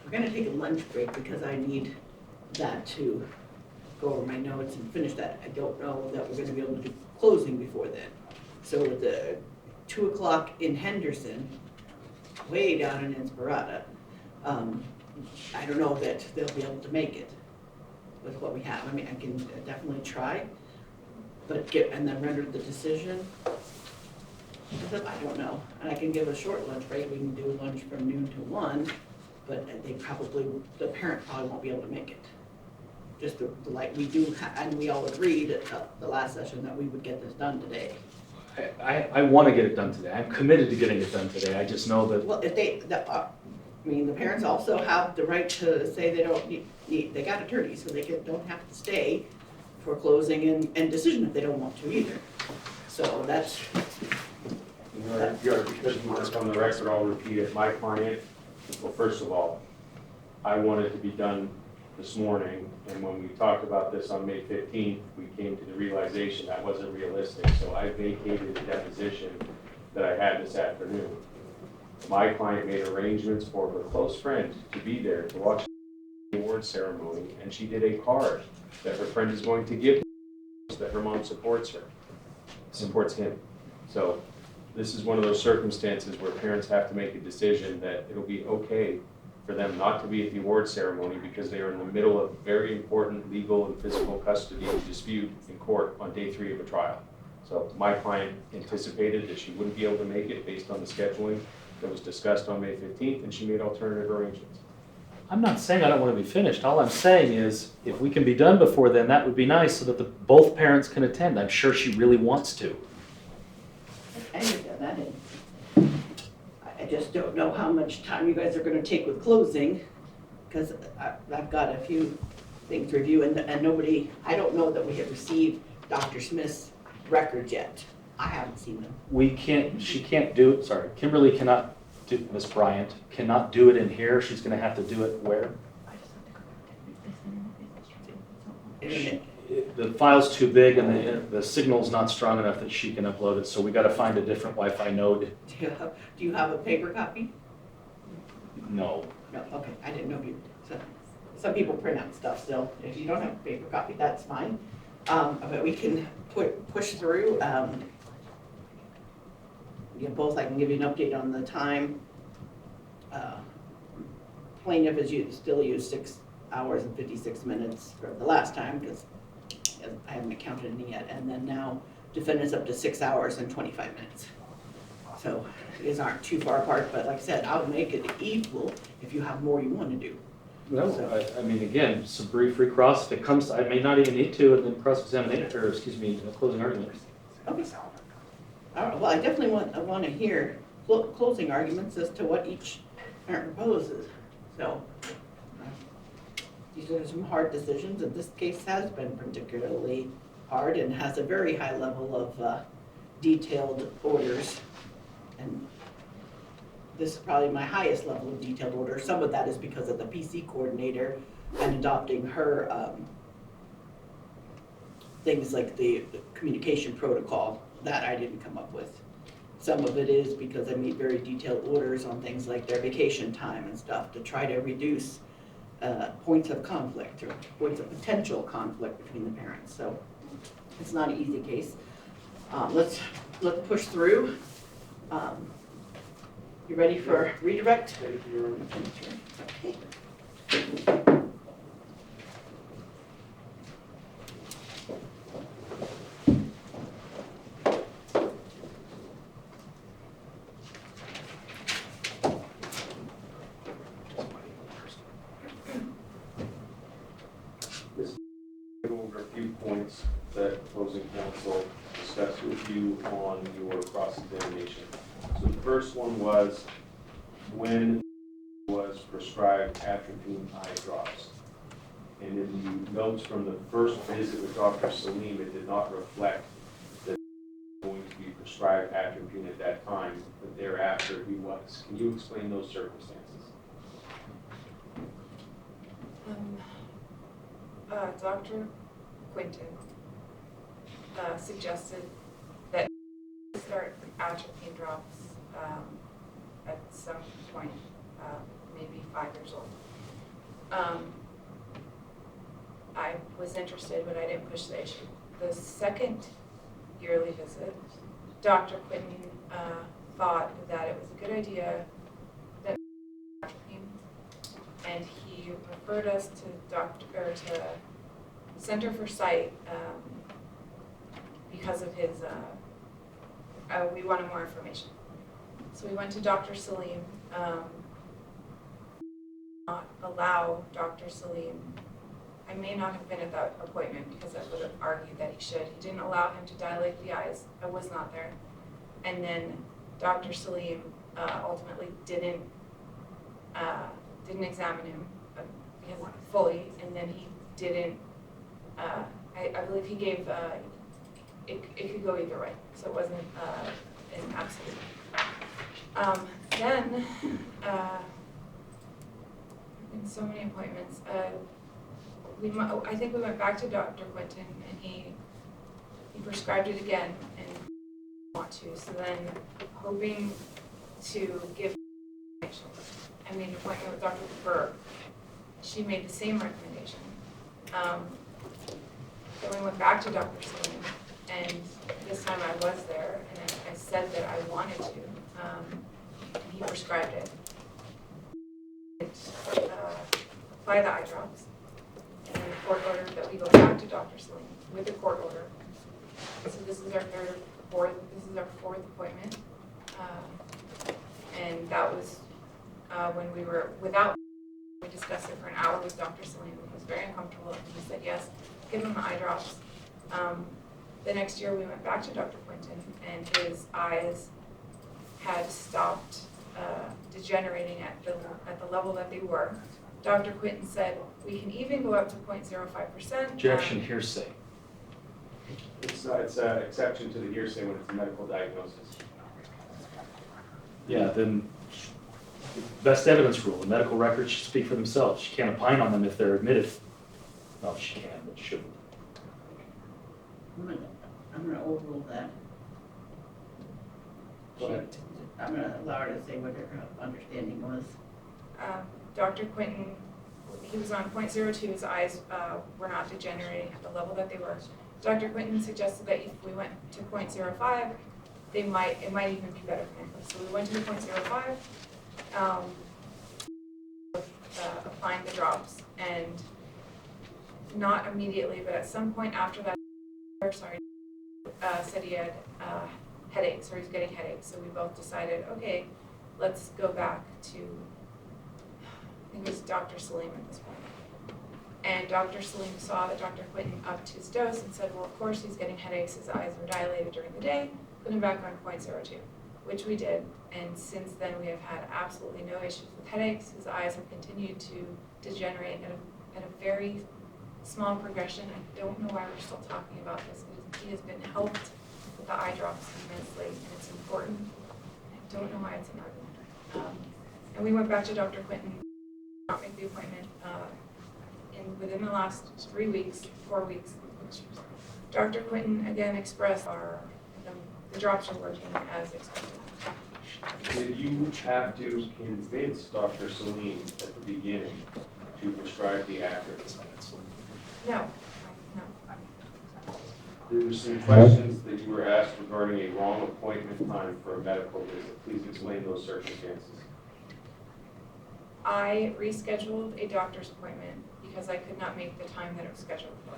We're gonna take a lunch break because I need that to go over my notes and finish that. I don't know that we're gonna be able to do closing before then. So with the 2 o'clock in Henderson, way down in Inspirata, I don't know that they'll be able to make it with what we have. I mean, I can definitely try, but and then render the decision. I said, I don't know, and I can give a short lunch break, we can do lunch from noon to 1, but the parent probably won't be able to make it. Just like we do, and we all agreed at the last session that we would get this done today. I want to get it done today. I'm committed to getting it done today. I just know that, Well, if the parents also have the right to say they don't need, they got attorneys, so they don't have to stay for closing and decision if they don't want to either. So that's, Because you want to come to the record, I'll repeat it. My client, well, first of all, I wanted it to be done this morning, and when we talked about this on May 15th, we came to the realization that wasn't realistic, so I vacated the deposition that I had this afternoon. My client made arrangements for her close friend to be there to watch the award ceremony, and she did a card that her friend is going to give that her mom supports him. So this is one of those circumstances where parents have to make a decision that it'll be okay for them not to be at the award ceremony because they are in the middle of very important legal and physical custody dispute in court on day 3 of a trial. So my client anticipated that she wouldn't be able to make it based on the scheduling that was discussed on May 15th, and she made alternative arrangements. I'm not saying I don't want to be finished. All I'm saying is, if we can be done before then, that would be nice so that both parents can attend. I'm sure she really wants to. I understand that, and I just don't know how much time you guys are gonna take with closing, because I've got a few things to review, and nobody, I don't know that we have received Dr. Smith's records yet. I haven't seen them. She can't do it, sorry, Kimberly cannot do, Ms. Bryant, cannot do it in here. She's gonna have to do it where? Internet. The file's too big and the signal's not strong enough that she can upload it, so we gotta find a different Wi-Fi node. Do you have a paper copy? No. No, okay, I didn't know if you, some people print out stuff still. If you don't have a paper copy, that's fine. But we can push through. I can give you an update on the time. Plaintiff has still used 6 hours and 56 minutes for the last time, because I haven't counted any yet. And then now defendant's up to 6 hours and 25 minutes. So these aren't too far apart, but like I said, I'll make it equal if you have more you want to do. No, I mean, again, some brief recross, if it comes, I may not even need to, and then cross-examination, or excuse me, closing argument. Okay. All right, well, I definitely want to hear closing arguments as to what each parent proposes. So these are some hard decisions, and this case has been particularly hard and has a very high level of detailed orders. And this is probably my highest level of detailed order. Some of that is because of the PC coordinator and adopting her things like the communication protocol that I didn't come up with. Some of it is because I made very detailed orders on things like their vacation time and stuff to try to reduce points of conflict or points of potential conflict between the parents. So it's not an easy case. Let's push through. You ready for redirect? Okay. Over a few points that opposing counsel discussed with you on your cross-examination. So the first one was when was prescribed atropine eye drops. And in the notes from the first visit with Dr. Salim, it did not reflect that he was going to be prescribed atropine at that time, but thereafter he was. Can you explain those circumstances? Dr. Quinton suggested that start atropine drops at some point, maybe 5 years old. I was interested, but I didn't push the issue. The second yearly visit, Dr. Quinton thought that it was a good idea that atropine, and he referred us to Center for Sight because of his we wanted more information. So we went to Dr. Salim. Not allow Dr. Salim, I may not have been at that appointment because I would have argued that he should. He didn't allow him to dilate the eyes. I was not there. And then Dr. Salim ultimately didn't examine him fully, and then he didn't, I believe he gave, it could go either way, so it wasn't an absolute. Then, in so many appointments, I think we went back to Dr. Quinton, and he prescribed it again, and want to. So then, hoping to give information, I made an appointment with Dr. Burr. She made the same recommendation. Then we went back to Dr. Salim, and this time I was there, and I said that I wanted to, and he prescribed it. Apply the eye drops, and then the court ordered that we go back to Dr. Salim with the court order. So this is our fourth appointment, and that was when we were without. We discussed it for an hour with Dr. Salim. He was very uncomfortable, and he said yes, give him the eye drops. The next year we went back to Dr. Quinton, and his eyes had stopped degenerating at the level that they were. Dr. Quinton said, we can even go up to 0.05%. Objection, hearsay. It's an exception to the hearsay when it's a medical diagnosis. Yeah, then best evidence rule, the medical records should speak for themselves. She can't opine on them if they're admitted. Well, she can, but she shouldn't. I'm gonna overrule that. Go ahead. I'm gonna allow her to say what her understanding was. Dr. Quinton, he was on 0.02, his eyes were not degenerating at the level that they were. Dr. Quinton suggested that if we went to 0.05, it might even be better for him. So we went to the 0.05, applying the drops, and not immediately, but at some point after that, said he had headaches, or he was getting headaches. So we both decided, okay, let's go back to, I think it was Dr. Salim at this point. And Dr. Salim saw that Dr. Quinton upped his dose and said, well, of course he's getting headaches, his eyes were dilated during the day, put him back on 0.02, which we did. And since then we have had absolutely no issues with headaches. His eyes have continued to degenerate at a very small progression. I don't know why we're still talking about this, but he has been helped with the eye drops immensely, and it's important. I don't know why it's an argument. And we went back to Dr. Quinton, not make the appointment, within the last 4 weeks, Dr. Quinton again expressed the drops are working as expected. Did you have to convince Dr. Salim at the beginning to prescribe the active? No. There were some questions that you were asked regarding a wrong appointment time for a medical visit. Please explain those circumstances. I rescheduled a doctor's appointment because I could not make the time that it was scheduled for.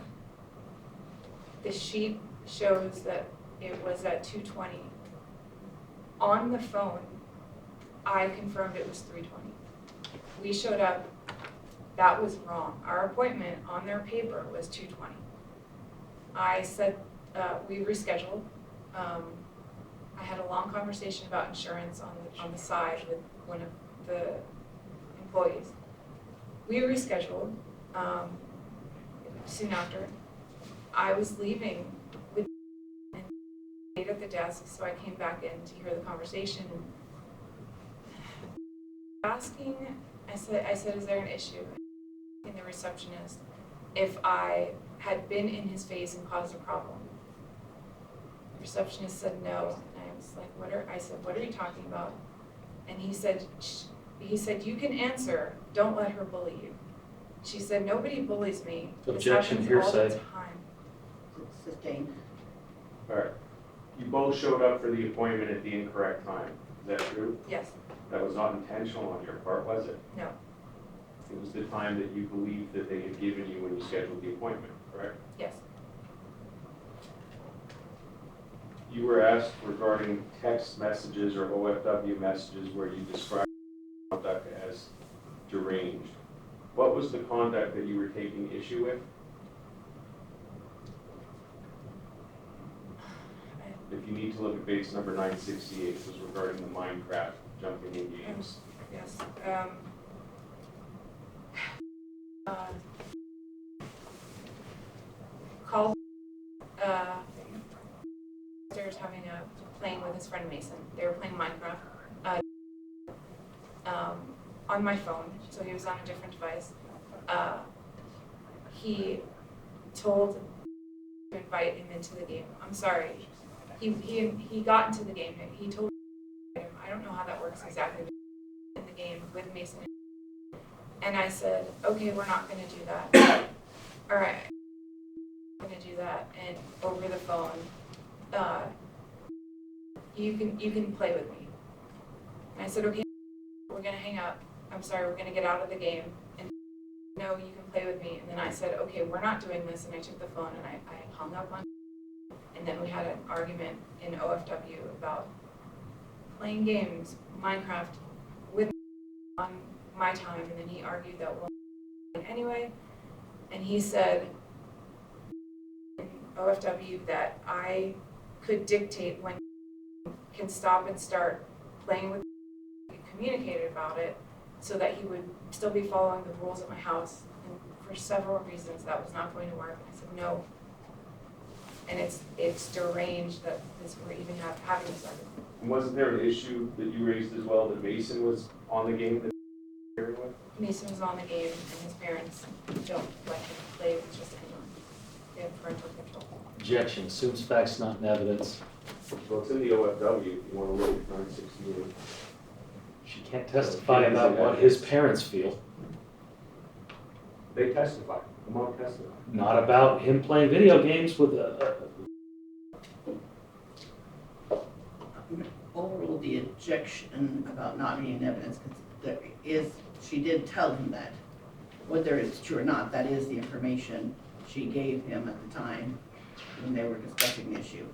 The sheet shows that it was at 2:20. On the phone, I confirmed it was 3:20. We showed up, that was wrong. Our appointment on their paper was 2:20. I said, we rescheduled. I had a long conversation about insurance on the side with one of the employees. We rescheduled soon after. I was leaving with and stayed at the desk, so I came back in to hear the conversation. Asking, I said, is there an issue? And the receptionist, if I had been in his face and caused a problem. The receptionist said no, and I was like, what are you talking about? And he said, you can answer, don't let her bully you. She said, nobody bullies me. Objection, this happens all the hearsay. time. Sustained. All right. You both showed up for the appointment at the incorrect time. Is that true? Yes, That was not intentional on your part, was it? no, It was the time that you believed that they had given you when you scheduled the appointment, correct? yes. You were asked regarding text messages or OFW messages where you described conduct as deranged. What was the conduct that you were taking issue with? If you need to look at base number 968, it was regarding the Minecraft jumping in games. Yes. Call having playing with his friend Mason. They were playing Minecraft on my phone, so he was on a different device. He told to invite him into the game. I'm sorry. He got into the game. He told him, I don't know how that works exactly, in the game with Mason. And I said, okay, we're not going to do that. All right, I'm going to do that. And over the phone, you can play with me. And I said, okay, we're going to hang up. I'm sorry, we're going to get out of the game. And no, you can play with me. And then I said, okay, we're not doing this. And I took the phone and I hung up on. And then we had an argument in OFW about playing games, Minecraft, with on my time. And then he argued that well, anyway. And he said in OFW that I could dictate when can stop and start playing with. Communicated about it so that he would still be following the rules at my house. And for several reasons, that was not going to work. I said no. And it's deranged that we're even having this argument. And wasn't there an issue that you raised as well that Mason was on the game? Mason was on the game, and his parents don't let him play with just anyone. They have parental control. Objection, assumes facts not in evidence. Well, it's in the OFW if you want to look at 968. She can't testify about what his parents feel, They testified. The mom testified. not about him playing video games with a. Overrule the objection about not being evidence, because she did tell him that. Whether it's true or not, that is the information she gave him at the time when they were discussing the issue.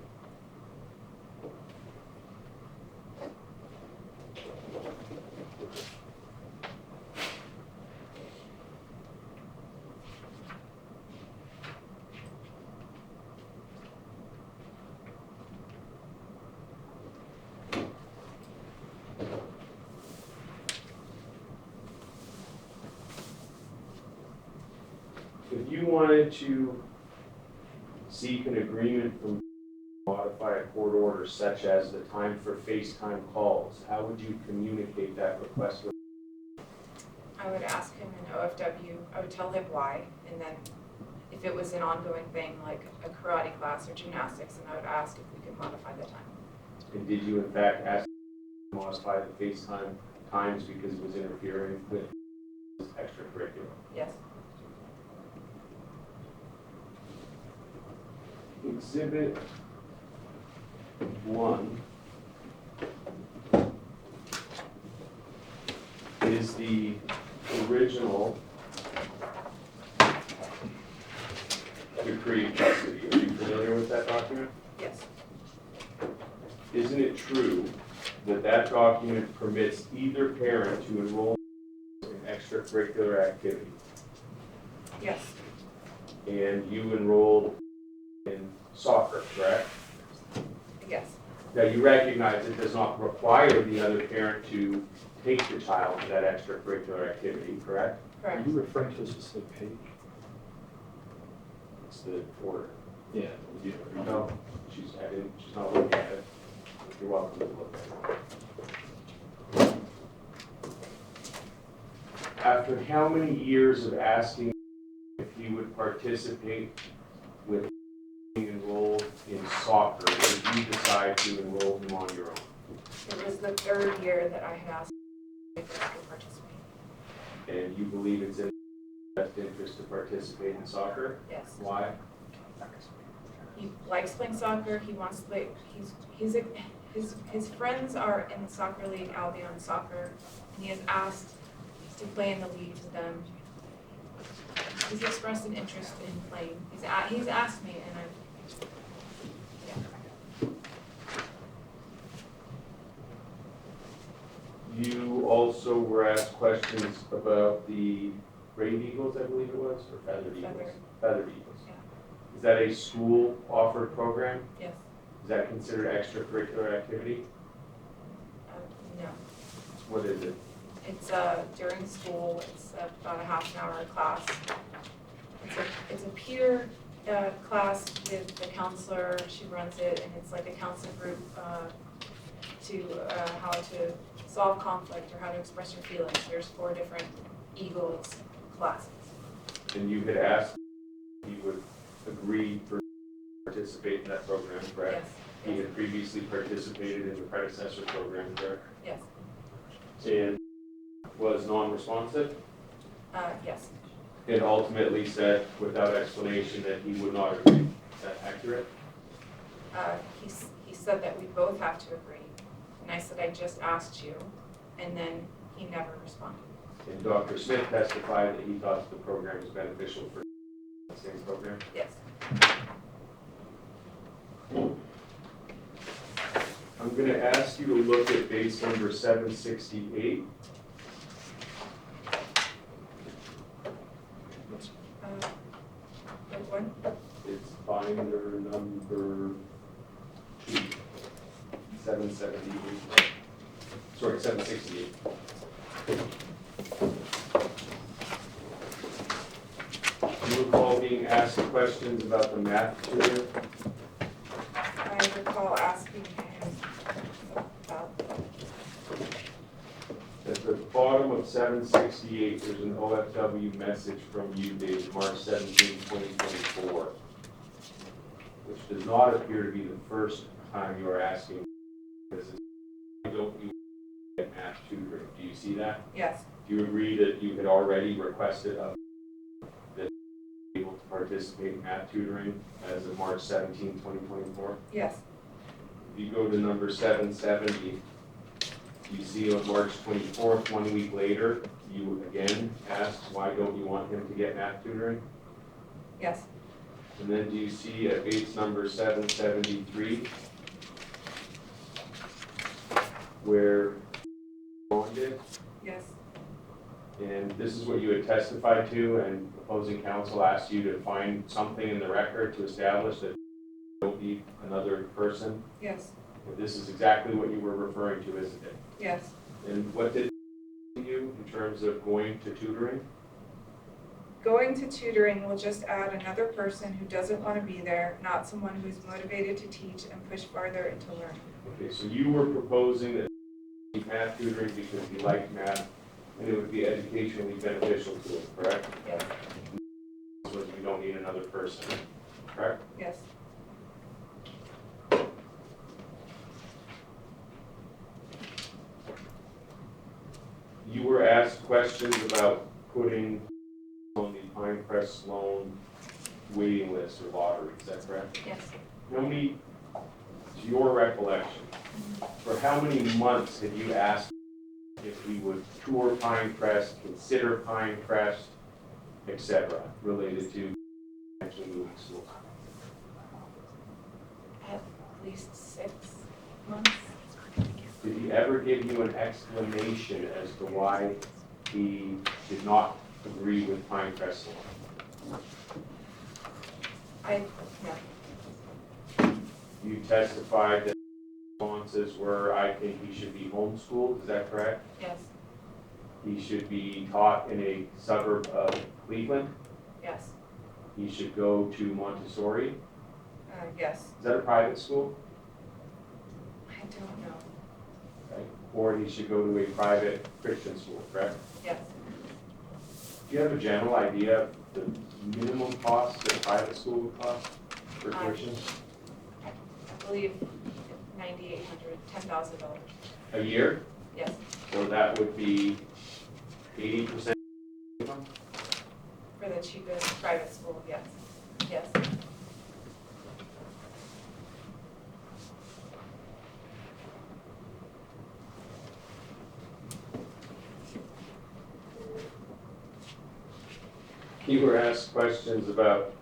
If you wanted to seek an agreement from modify a court order such as the time for FaceTime calls, how would you communicate that request with? I would ask him in OFW, I would tell him why, and then if it was an ongoing thing like a karate class or gymnastics, and I would ask if we could modify the time. And did you in fact ask to modify the FaceTime times because it was interfering with extracurricular? Yes. Exhibit 1 is the original decree of custody. Are you familiar with that document? Yes. Isn't it true that that document permits either parent to enroll in extracurricular activity? Yes. And you enrolled in soccer, correct? Yes. Now, you recognize it does not require the other parent to take the child to that extracurricular activity, correct? Are Correct. you referring to a specific page? It's the order. Yeah. No, she's not looking at it. You're welcome to look at it. After how many years of asking if he would participate with being enrolled in soccer, did you decide to enroll him on your own? It was the third year that I had asked if I could participate. And you believe it's in his best interest to participate in soccer? Yes. Why? He likes playing soccer. He wants to play. His friends are in the soccer league, Albion Soccer, and he has asked to play in the league with them. He's expressed an interest in playing. He's asked me, and also were asked questions about the Great Eagles, I believe it was, or Feathered Eagles? Feathered. Feathered Eagles. Yeah. Is that a school-offered program? Yes. Is that considered extracurricular activity? No. What is it? It's during school, it's about a half an hour class. It's a peer class with the counselor, she runs it, and it's like a counselor group to how to solve conflict or how to express your feelings. There's 4 different Eagles classes. And you had asked if he would agree to participate in that program, correct? Yes. He had previously participated in the predecessor program, correct? Yes. And was non-responsive, Yes. and ultimately said, without explanation, that he would not agree. Is that accurate? He said that we both have to agree, and I said I just asked you, and then he never responded. And Dr. Smith testified that he thought the program was beneficial for the same program. Yes. I'm going to ask you to look at base number 768. Which one? It's binder number 2, 778. Sorry, 768. You recall being asked questions about the math tutor? I recall asking him about, At the bottom of 768, there's an OFW message from you dated March 17, 2024, which does not appear to be the first time you are asking this. Why don't you get math tutoring? Do you see that? yes, Do you agree that you had already requested of that you able to participate in math tutoring as of March 17, 2024? yes, If you go to number 770, you see on March 24th, 1 week later, you again asked, why don't you want him to get math tutoring? yes, And then do you see at base number 773, where responded, yes, and this is what you had testified to, and opposing counsel asked you to find something in the record to establish that you don't need another person? yes, And this is exactly what you were referring to, isn't it? yes. And what did you in terms of going to tutoring? Going to tutoring will just add another person who doesn't want to be there, not someone who's motivated to teach and push farther into learning. Okay, so you were proposing that you math tutoring because you like math and it would be educationally beneficial to him, correct? Yes, So you don't need another person, correct? yes, You were asked questions about putting on the Pine Crest Sloan waiting list or lottery, is that correct? yes. How many, to your recollection, for how many months had you asked if we would tour Pine Crest, consider Pine Crest, etc., related to potentially moving schools? At least 6 months. Did he ever give you an explanation as to why he did not agree with Pine Crest Sloan? No, You testified that responses were, I think he should be homeschooled, is that correct? yes, He should be taught in a suburb of Cleveland. yes, He should go to Montessori. yes. Is that a private school? I don't know. Okay. Or he should go to a private Christian school, correct? Yes, Do you have a general idea of the minimum cost that a private school would cost for tuition? I believe $9,800, $10,000. A year? Yes, So that would be 80%. for the cheapest private school, yes, yes. You were asked questions about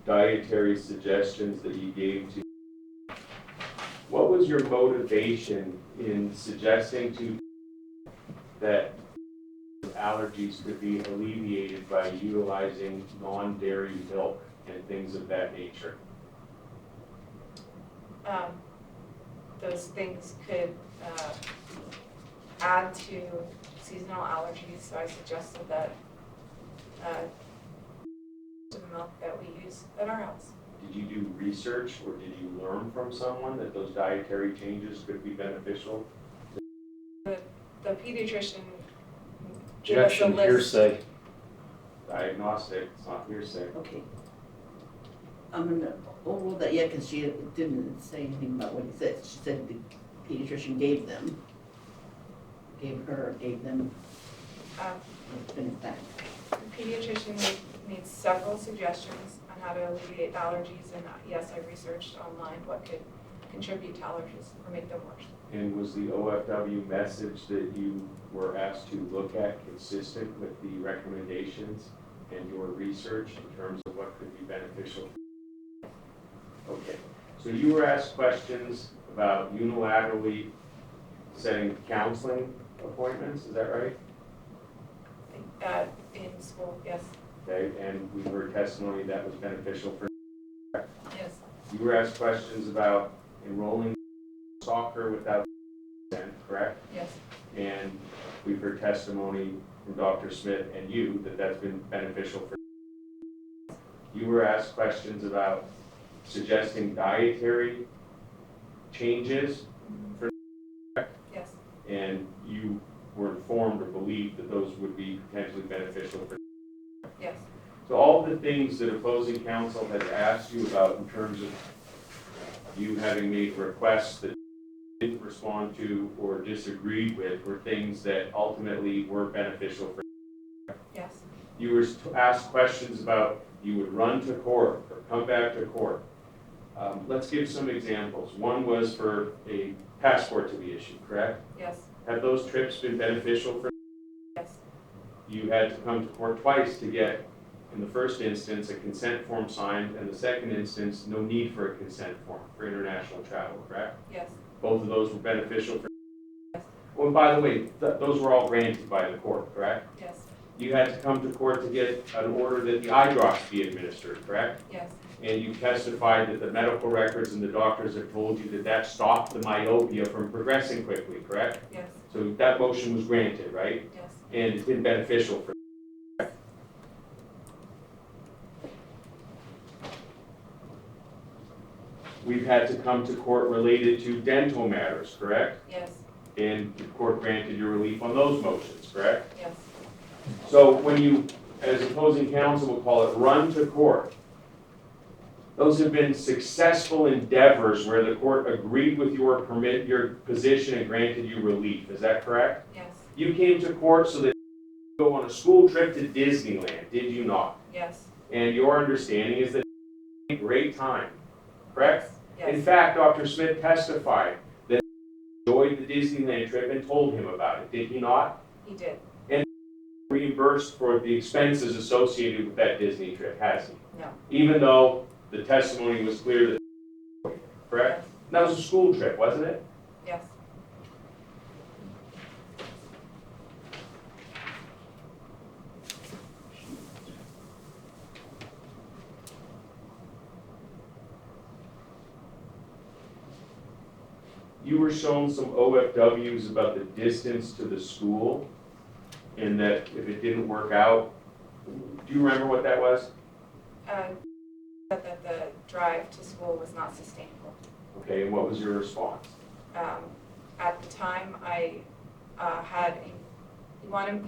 dietary suggestions that you gave to. What was your motivation in suggesting to that allergies could be alleviated by utilizing non-dairy milk and things of that nature? Those things could add to seasonal allergies, so I suggested that to the milk that we use at our house. Did you do research or did you learn from someone that those dietary changes could be beneficial? The pediatrician gave us a Objection, list. hearsay. Diagnostic, it's not hearsay. Okay. I'm gonna overrule that, yeah, because she didn't say anything about what he said. She said the pediatrician gave them, gave them, finish that. The pediatrician made several suggestions on how to alleviate allergies, and yes, I researched online what could contribute to allergies or make them worse. And was the OFW message that you were asked to look at consistent with the recommendations and your research in terms of what could be beneficial? Okay, so you were asked questions about unilaterally setting counseling appointments, is that right? In school, yes, Okay, and we heard testimony that was beneficial for. yes, You were asked questions about enrolling soccer without consent, correct? yes, And we've heard testimony from Dr. Smith and you that that's been beneficial for. You were asked questions about suggesting dietary changes, yes, and you were informed or believed that those would be potentially beneficial for. yes, So all of the things that opposing counsel has asked you about in terms of you having made requests that you didn't respond to or disagreed with were things that ultimately were beneficial for. yes, You were asked questions about you would run to court or come back to court. Let's give some examples. One was for a passport to be issued, correct? yes, Have those trips been beneficial for? yes, You had to come to court twice to get, in the first instance, a consent form signed, and the second instance, no need for a consent form for international travel, correct? yes, Both of those were beneficial for. Yes. Oh, and by the way, those were all granted by the court, correct? yes, You had to come to court to get an order that the eye drops be administered, correct? yes, And you testified that the medical records and the doctors have told you that that stopped the myopia from progressing quickly, correct? yes, So that motion was granted, right? yes, And it's been beneficial for. We've had to come to court related to dental matters, correct? yes, And the court granted your relief on those motions, correct? yes, So when you, as opposing counsel will call it, run to court, those have been successful endeavors where the court agreed with your position and granted you relief, is that correct? yes, You came to court so that you could go on a school trip to Disneyland, did you not? yes, And your understanding is that you had a great time, correct? In yes, fact, Dr. Smith testified that he enjoyed the Disneyland trip and told him about it, did he not? he did, Reimbursed for the expenses associated with that Disney trip, has he? no, Even though the testimony was clear that, correct? yes, That was a school trip, wasn't it? yes, You were shown some OFWs about the distance to the school, and that if it didn't work out, do you remember what that was? said that the drive to school was not sustainable. Okay, and what was your response? At the time, I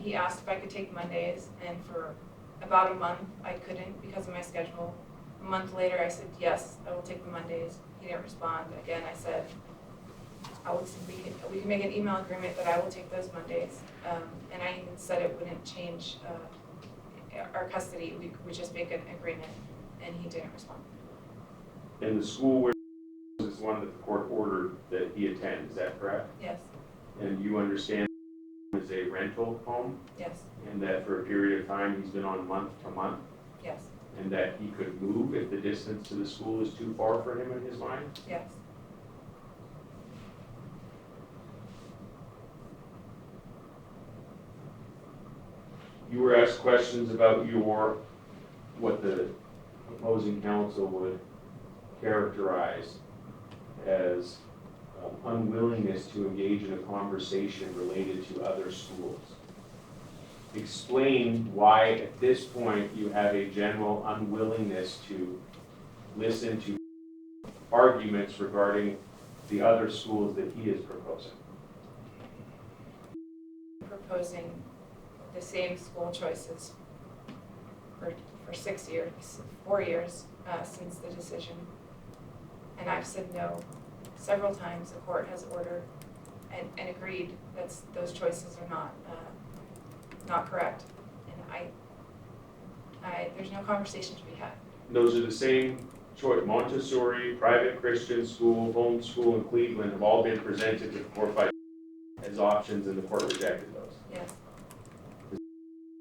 he asked if I could take Mondays, and for about a month, I couldn't because of my schedule. A month later, I said, yes, I will take the Mondays. He didn't respond. Again, I said, we can make an email agreement that I will take those Mondays. And I even said it wouldn't change our custody. We would just make an agreement, and he didn't respond. And the school where is one that the court ordered that he attend, is that correct? Yes, And you understand it is a rental home, yes, and that for a period of time he's been on month to month, yes, and that he could move if the distance to the school is too far for him in his mind? yes, You were asked questions about what the opposing counsel would characterize as unwillingness to engage in a conversation related to other schools. Explain why at this point you have a general unwillingness to listen to arguments regarding the other schools that he is proposing. Proposing the same school choices for 6 years, 4 years since the decision. And I've said no several times. The court has ordered and agreed that those choices are not correct. And there's no conversation to be had. Those are the same choice. Montessori, private Christian school, home school in Cleveland have all been presented to the court by as options, and the court rejected those. Yes.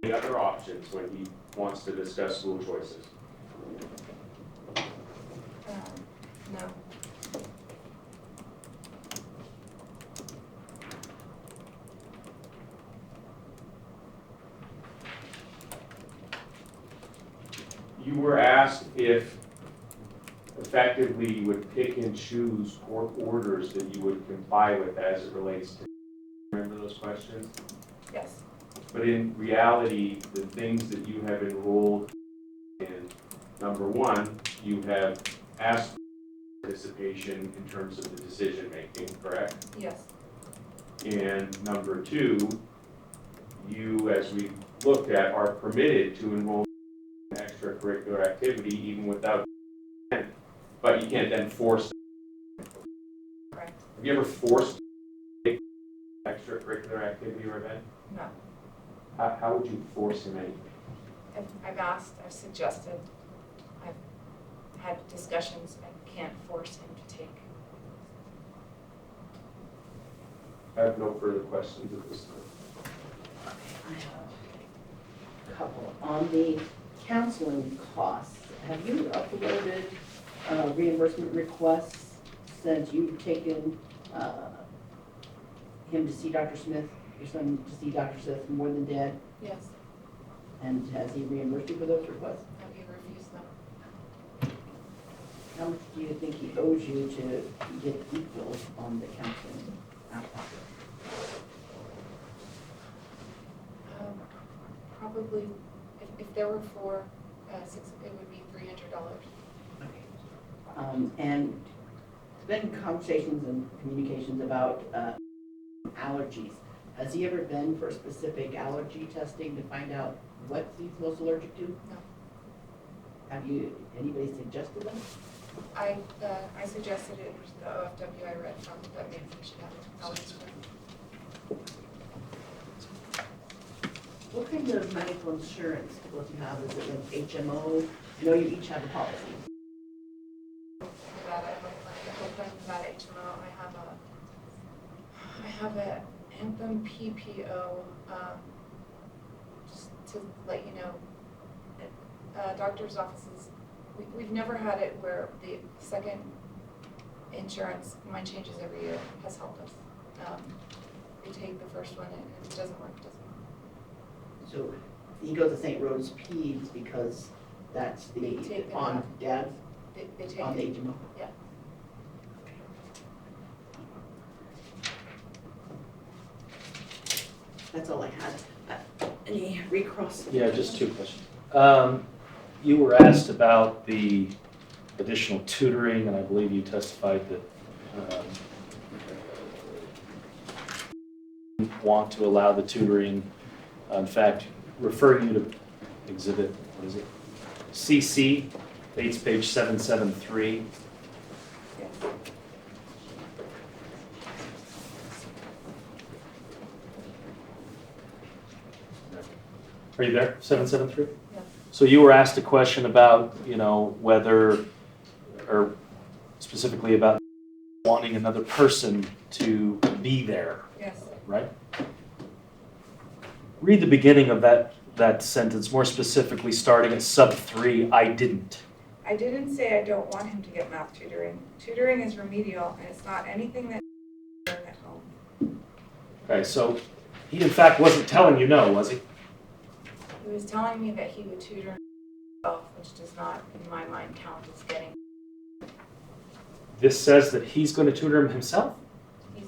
Any other options when he wants to discuss school choices? No. You were asked if effectively you would pick and choose court orders that you would comply with as it relates to. Remember those questions? Yes. But in reality, the things that you have enrolled in, number one, you have asked for participation in terms of the decision making, correct? Yes. And number two, you, as we looked at, are permitted to enroll in extracurricular activity even without consent, but you can't then force them. Correct. Have you ever forced extracurricular activity or event? No. How would you force him anything? I've asked, I've suggested, I've had discussions. I can't force him to take. I have no further questions at this time. I have a couple. On the counseling costs, have you uploaded reimbursement requests since you've taken him to see Dr. Smith, your son to see Dr. Smith more than Dad? Yes. And has he reimbursed you for those requests? No, he refused them. How much do you think he owes you to get equal on the counseling out-of-pocket? Probably, if there were 4, 6, it would be $300. Okay. And there's been conversations and communications about allergies. Has he ever been for specific allergy testing to find out what he's most allergic to? No. Have you, anybody suggested that? I suggested it was the OFW I read from that maybe we should have allergies for. What kind of medical insurance do you have? Is it like HMO? I know you each have a policy. That I have that HMO. I have a Anthem PPO. Just to let you know, doctor's offices. We've never had it where the second insurance, mine changes every year, has helped us. We take the first one and if it doesn't work, it doesn't work. So he goes to St. Rose Peds because that's They take the, them on out. Dad's, They take on the it. HMO? Yeah. That's all I had. Any recross? Yeah, just 2 questions. You were asked about the additional tutoring, and I believe you testified that want to allow the tutoring. In fact, referring you to exhibit, what is it? CC, Bates page 773. Yes. Are you there? 773? Yeah. So you were asked a question about, whether, or specifically about wanting another person to be there, Yes. right? Read the beginning of that sentence, more specifically starting at sub 3, I didn't. I didn't say I don't want him to get math tutoring. Tutoring is remedial and it's not anything that learn at home. Okay, so he in fact wasn't telling you no, was he? He was telling me that he would tutor himself, which does not, in my mind, count as getting. This says that he's going to tutor him himself? He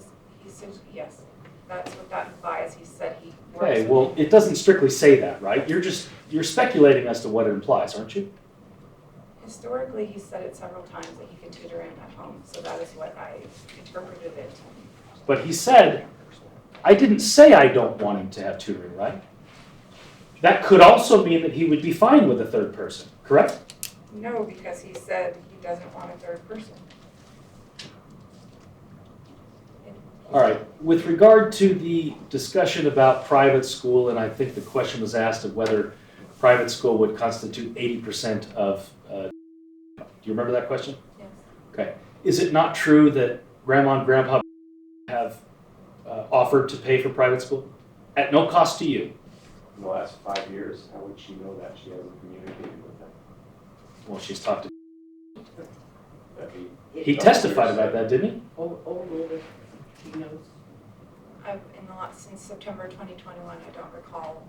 said, yes, that's what that implies. He said he works. Okay, with well, me. it doesn't strictly say that, right? You're speculating as to what it implies, aren't you? Historically, he said it several times that he can tutor him at home, so that is what I interpreted it. But he said, I didn't say I don't want him to have tutoring, right? That could also mean that he would be fine with a third person, correct? No, because he said he doesn't want a third person. All right, with regard to the discussion about private school, and I think the question was asked of whether private school would constitute 80% of, do you remember that question? Yes. Okay. Is it not true that grandma and grandpa have offered to pay for private school at no cost to you? In the last 5 years, how would she know that? She hasn't communicated with them. Well, she's talked to, That'd be he testified about that, didn't he? Overruled, he knows. Since September 2021, I don't recall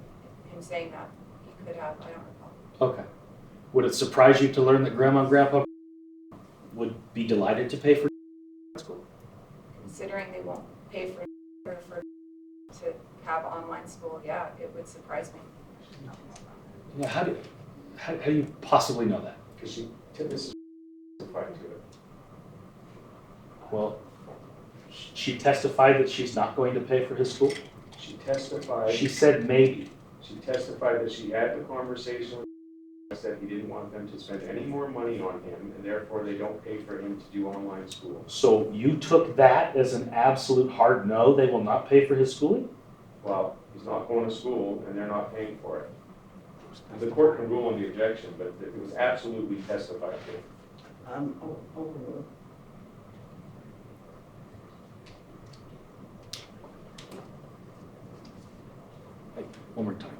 him saying that. He could have, I don't recall. Okay. Would it surprise you to learn that grandma and grandpa would be delighted to pay for school? Considering they won't pay for to have online school, yeah, it would surprise me. Yeah, how do you possibly know that? Because she testified to it. Well, she testified that she's not going to pay for his school? She testified. She said maybe. She testified that she had the conversation with him, said he didn't want them to spend any more money on him, and therefore they don't pay for him to do online school. So you took that as an absolute hard no, they will not pay for his schooling? Well, he's not going to school, and they're not paying for it. The court can rule on the objection, but it was absolutely testified to. Overruled. One more time.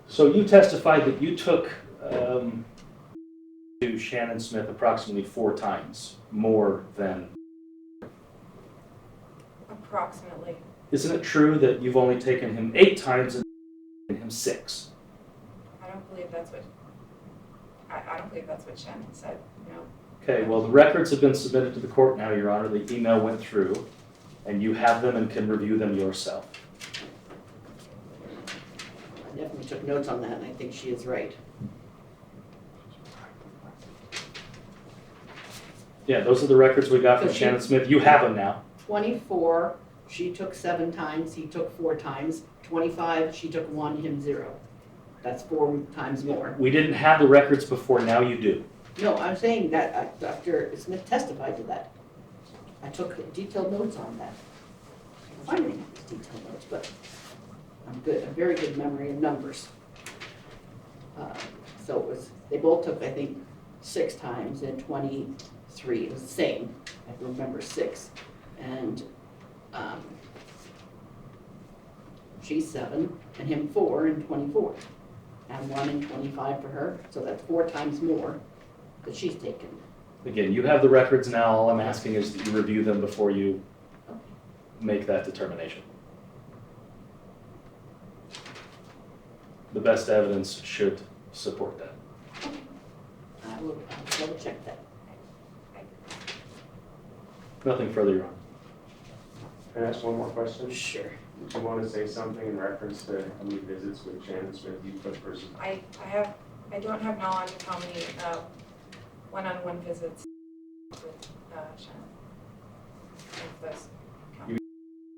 So you testified that you took to Shannon Smith approximately 4 times more than. Approximately. Isn't it true that you've only taken him 8 times and him 6? I don't believe that's what. I don't believe that's what Shannon said. No. Okay, well, the records have been submitted to the court now, Your Honor. The email went through, and you have them and can review them yourself. I definitely took notes on that, and I think she is right. Yeah, those are the records we got from So she- Shannon Smith. You have them now. 24, she took 7 times, he took 4 times. 25, she took 1, him 0. That's 4 times more. We didn't have the records before, now you do. No, I'm saying that Dr. Smith testified to that. I took detailed notes on that. I didn't have detailed notes, but I'm good, a very good memory of numbers. So it was, they both took, I think, 6 times and 23, it was the same. I remember 6. And she's 7, and him 4 and 24. And 1 and 25 for her, so that's 4 times more that she's taken. Again, you have the records now. All I'm asking is that you review them before you make that determination. The best evidence should support that. I'll double check that. Nothing further, Your Honor. Can I ask one more question? Sure. Did you want to say something in reference to how many visits with Shannon Smith you took versus? I don't have knowledge of how many one-on-one visits with Shannon. If those count.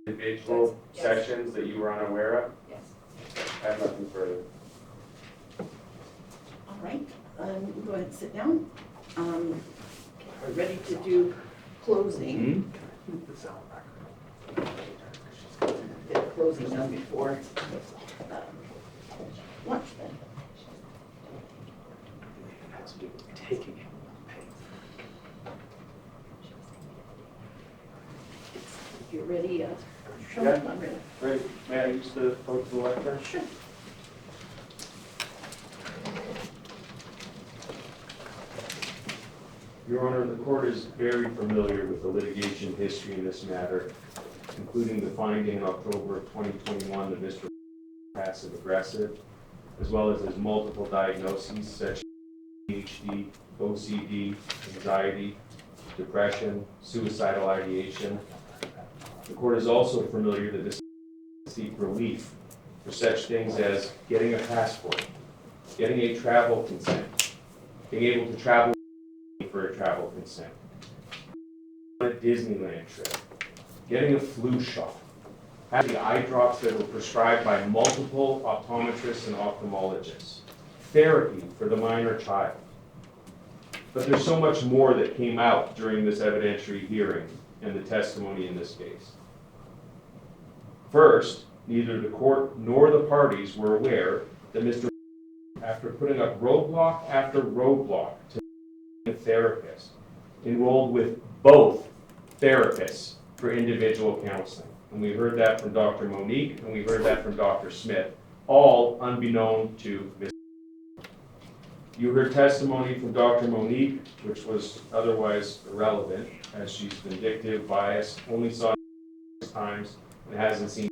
Individual Yes. sessions that you were unaware of? Yes. I have nothing further. All right, go ahead and sit down. We're ready to do closing. Get closing done before lunch then. Taking him. If you're ready, show me, I'm ready. Ready? May I use the vote to the lectern? Sure. Your Honor, the court is very familiar with the litigation history in this matter, including the finding in October of 2021 that Mr. passive aggressive, as well as his multiple diagnoses such as ADHD, OCD, anxiety, depression, suicidal ideation. The court is also familiar that this seek relief for such things as getting a passport, getting a travel consent, being able to travel for a travel consent, a Disneyland trip, getting a flu shot, having eye drops that were prescribed by multiple optometrists and ophthalmologists, therapy for the minor child. But there's so much more that came out during this evidentiary hearing and the testimony in this case. First, neither the court nor the parties were aware that Mr. after putting up roadblock after roadblock to a therapist, enrolled with both therapists for individual counseling. And we heard that from Dr. Monique, and we heard that from Dr. Smith, all unbeknown to Ms. You heard testimony from Dr. Monique, which was otherwise irrelevant, as she's vindictive, biased, only saw times, and hasn't seen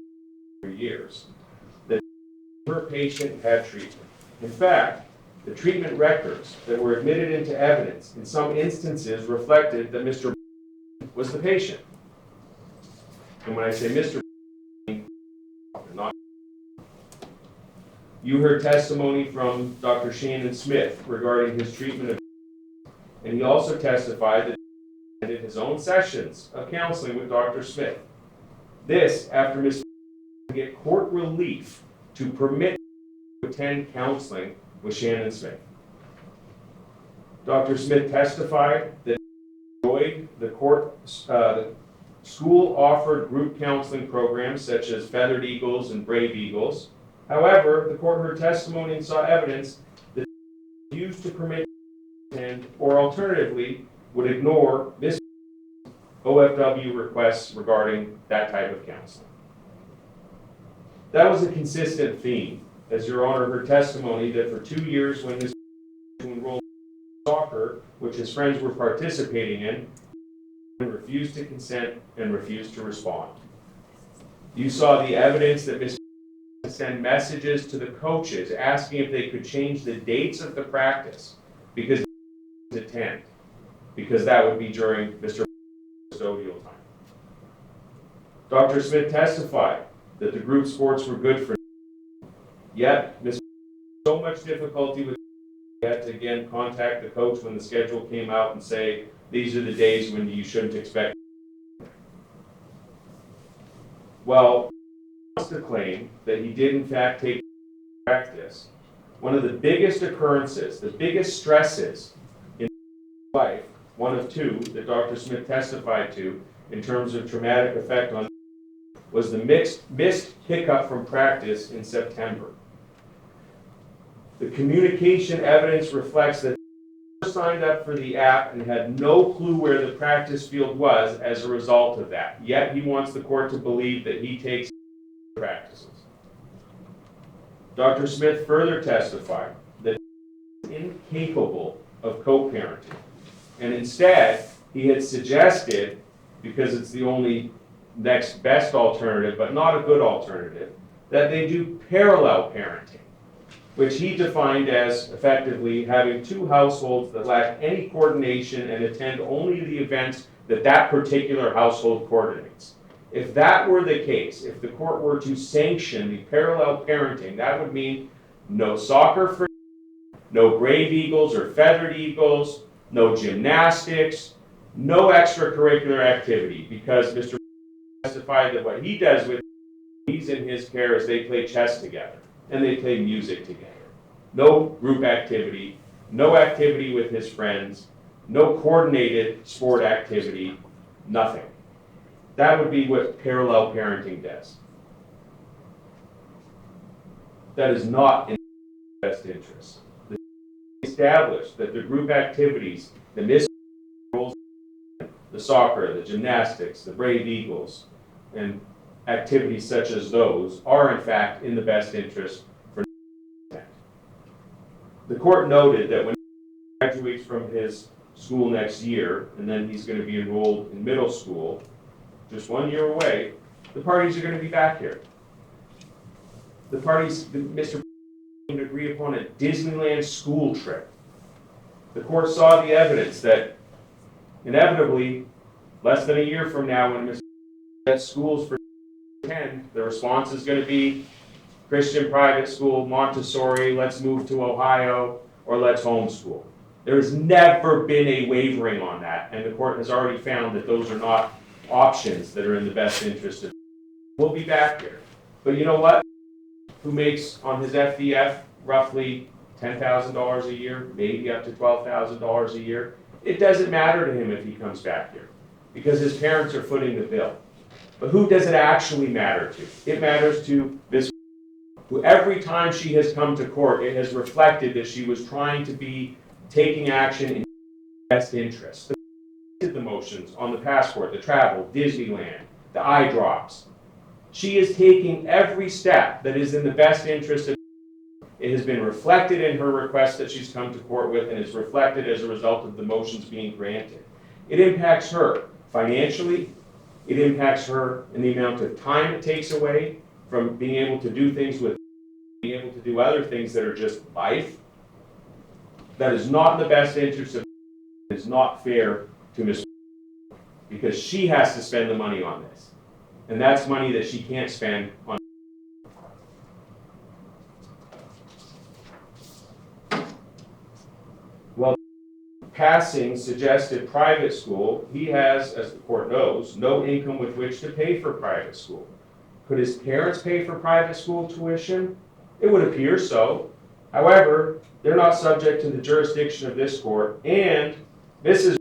for years. That her patient had treatment. In fact, the treatment records that were admitted into evidence in some instances reflected that Mr. was the patient. And when I say Mr. not, you heard testimony from Dr. Shannon Smith regarding his treatment of, and he also testified that he attended his own sessions of counseling with Dr. Smith. This after Ms. get court relief to permit to attend counseling with Shannon Smith. Dr. Smith testified that he enjoyed the school offered group counseling programs such as Feathered Eagles and Brave Eagles. However, the court heard testimony and saw evidence that he used to permit and, or alternatively, would ignore Ms. OFW requests regarding that type of counseling. That was a consistent theme, as Your Honor heard testimony that for 2 years when Ms. enrolled in soccer, which his friends were participating in, refused to consent and refused to respond. You saw the evidence that Ms. sent messages to the coaches asking if they could change the dates of the practice because they didn't attend, because that would be during Mr. custodial time. Dr. Smith testified that the group sports were good for him. Yet, Ms. so much difficulty with had to again contact the coach when the schedule came out and say, these are the days when you shouldn't expect. Well, he wants to claim that he did in fact take practice. One of the biggest occurrences, the biggest stresses in life, one of two that Dr. Smith testified to in terms of traumatic effect on, was the missed pickup from practice in September. The communication evidence reflects that he signed up for the app and had no clue where the practice field was as a result of that. Yet he wants the court to believe that he takes practices. Dr. Smith further testified that he is incapable of co-parenting. And instead, he had suggested, because it's the only next best alternative, but not a good alternative, that they do parallel parenting, which he defined as effectively having two households that lack any coordination and attend only the events that that particular household coordinates. If that were the case, if the court were to sanction the parallel parenting, that would mean no soccer for no Brave Eagles or Feathered Eagles, no gymnastics, no extracurricular activity, because Mr. testified that what he does with he's in his care is they play chess together and they play music together. No group activity, no activity with his friends, no coordinated sport activity, nothing. That would be what parallel parenting does. That is not in the best interest. Established that the group activities, the the soccer, the gymnastics, the Brave Eagles, and activities such as those are in fact in the best interest for the court noted that when he graduates from his school next year, and then he's gonna be enrolled in middle school, just 1 year away, the parties are gonna be back here. The parties, Mr. can agree upon a Disneyland school trip. The court saw the evidence that inevitably, less than a year from now, when Mr. at schools for 10, the response is gonna be Christian private school, Montessori, let's move to Ohio, or let's homeschool. There has never been a wavering on that, and the court has already found that those are not options that are in the best interest of. We'll be back here. But you know what? Who makes on his FDF roughly $10,000 a year, maybe up to $12,000 a year? It doesn't matter to him if he comes back here, because his parents are footing the bill. But who does it actually matter to? It matters to this, who every time she has come to court, it has reflected that she was trying to be taking action in best interest. The motions on the passport, the travel, Disneyland, the eye drops. She is taking every step that is in the best interest of. It has been reflected in her request that she's come to court with, and is reflected as a result of the motions being granted. It impacts her financially. It impacts her in the amount of time it takes away from being able to do things with, being able to do other things that are just life. That is not in the best interest of. It is not fair to Ms. because she has to spend the money on this. And that's money that she can't spend on. Well, passing suggested private school, he has, as the court knows, no income with which to pay for private school. Could his parents pay for private school tuition? It would appear so. However, they're not subject to the jurisdiction of this court, and Mrs.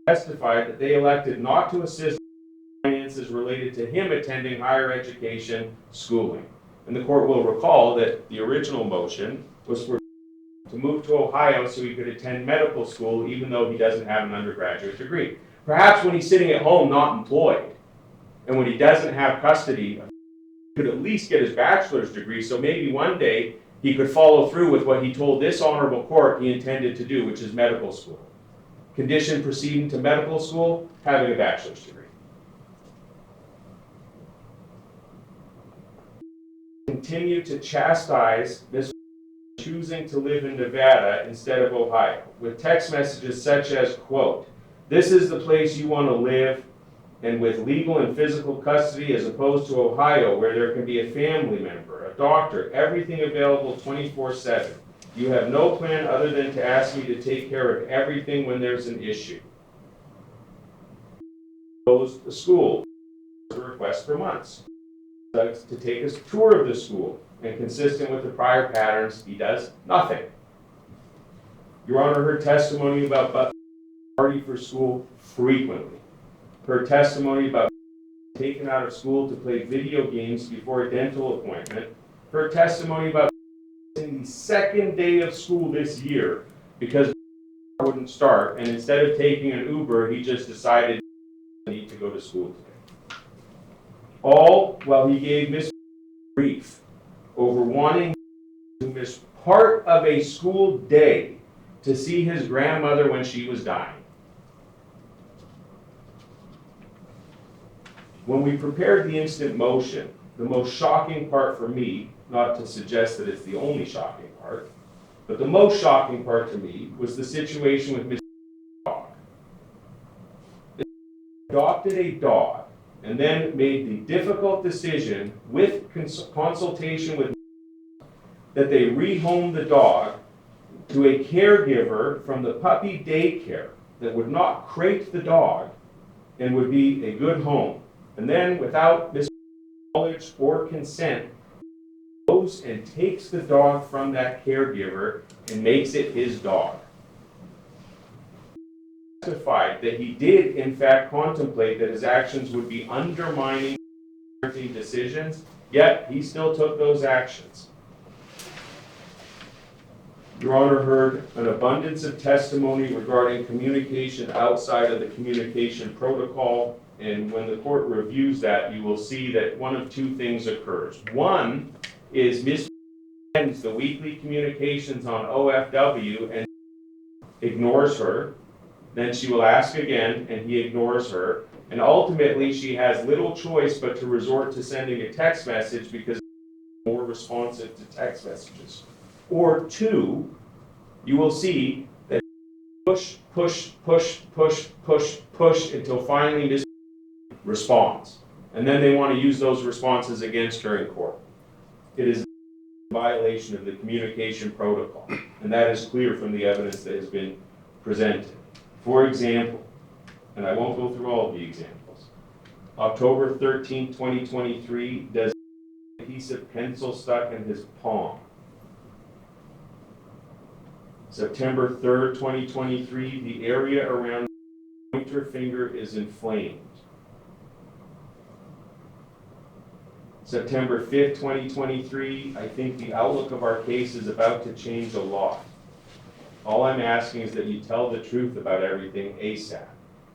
testified that they elected not to assist finances related to him attending higher education schooling. And the court will recall that the original motion was for to move to Ohio so he could attend medical school even though he doesn't have an undergraduate degree. Perhaps when he's sitting at home not employed, and when he doesn't have custody, he could at least get his bachelor's degree, so maybe one day he could follow through with what he told this honorable court he intended to do, which is medical school. Condition proceeding to medical school, having a bachelor's degree. Continue to chastise this choosing to live in Nevada instead of Ohio, with text messages such as, quote, "This is the place you want to live, and with legal and physical custody, as opposed to Ohio, where there can be a family member, a doctor, everything available 24/7. You have no plan other than to ask me to take care of everything when there's an issue." Goes to school, a request for months. To take a tour of the school, and consistent with the prior patterns, he does nothing. Your Honor heard testimony about party for school frequently. Her testimony about taken out of school to play video games before a dental appointment. Her testimony about the second day of school this year because wouldn't start, and instead of taking an Uber, he just decided he needed to go to school today. All while he gave Miss grief over wanting to miss part of a school day to see his grandmother when she was dying. When we prepared the instant motion, the most shocking part for me, not to suggest that it's the only shocking part, but the most shocking part to me was the situation with Miss Dog. They adopted a dog and then made the difficult decision with consultation with that they rehome the dog to a caregiver from the puppy daycare that would not crate the dog and would be a good home. And then, without Miss knowledge or consent, goes and takes the dog from that caregiver and makes it his dog. He testified that he did, in fact, contemplate that his actions would be undermining parenting decisions, yet he still took those actions. Your Honor heard an abundance of testimony regarding communication outside of the communication protocol, and when the court reviews that, you will see that one of two things occurs. One is Ms. ends the weekly communications on OFW and ignores her. Then she will ask again, and he ignores her. And ultimately, she has little choice but to resort to sending a text message because it's more responsive to text messages. Or two, you will see that push, push, push, push, push, push until finally Miss responds. And then they want to use those responses against her in court. It is a violation of the communication protocol, and that is clear from the evidence that has been presented. For example, and I won't go through all of the examples, October 13, 2023, does a piece of pencil stuck in his palm. September 3rd, 2023, the area around the pointer finger is inflamed. September 5th, 2023, I think the outlook of our case is about to change a lot. All I'm asking is that you tell the truth about everything ASAP.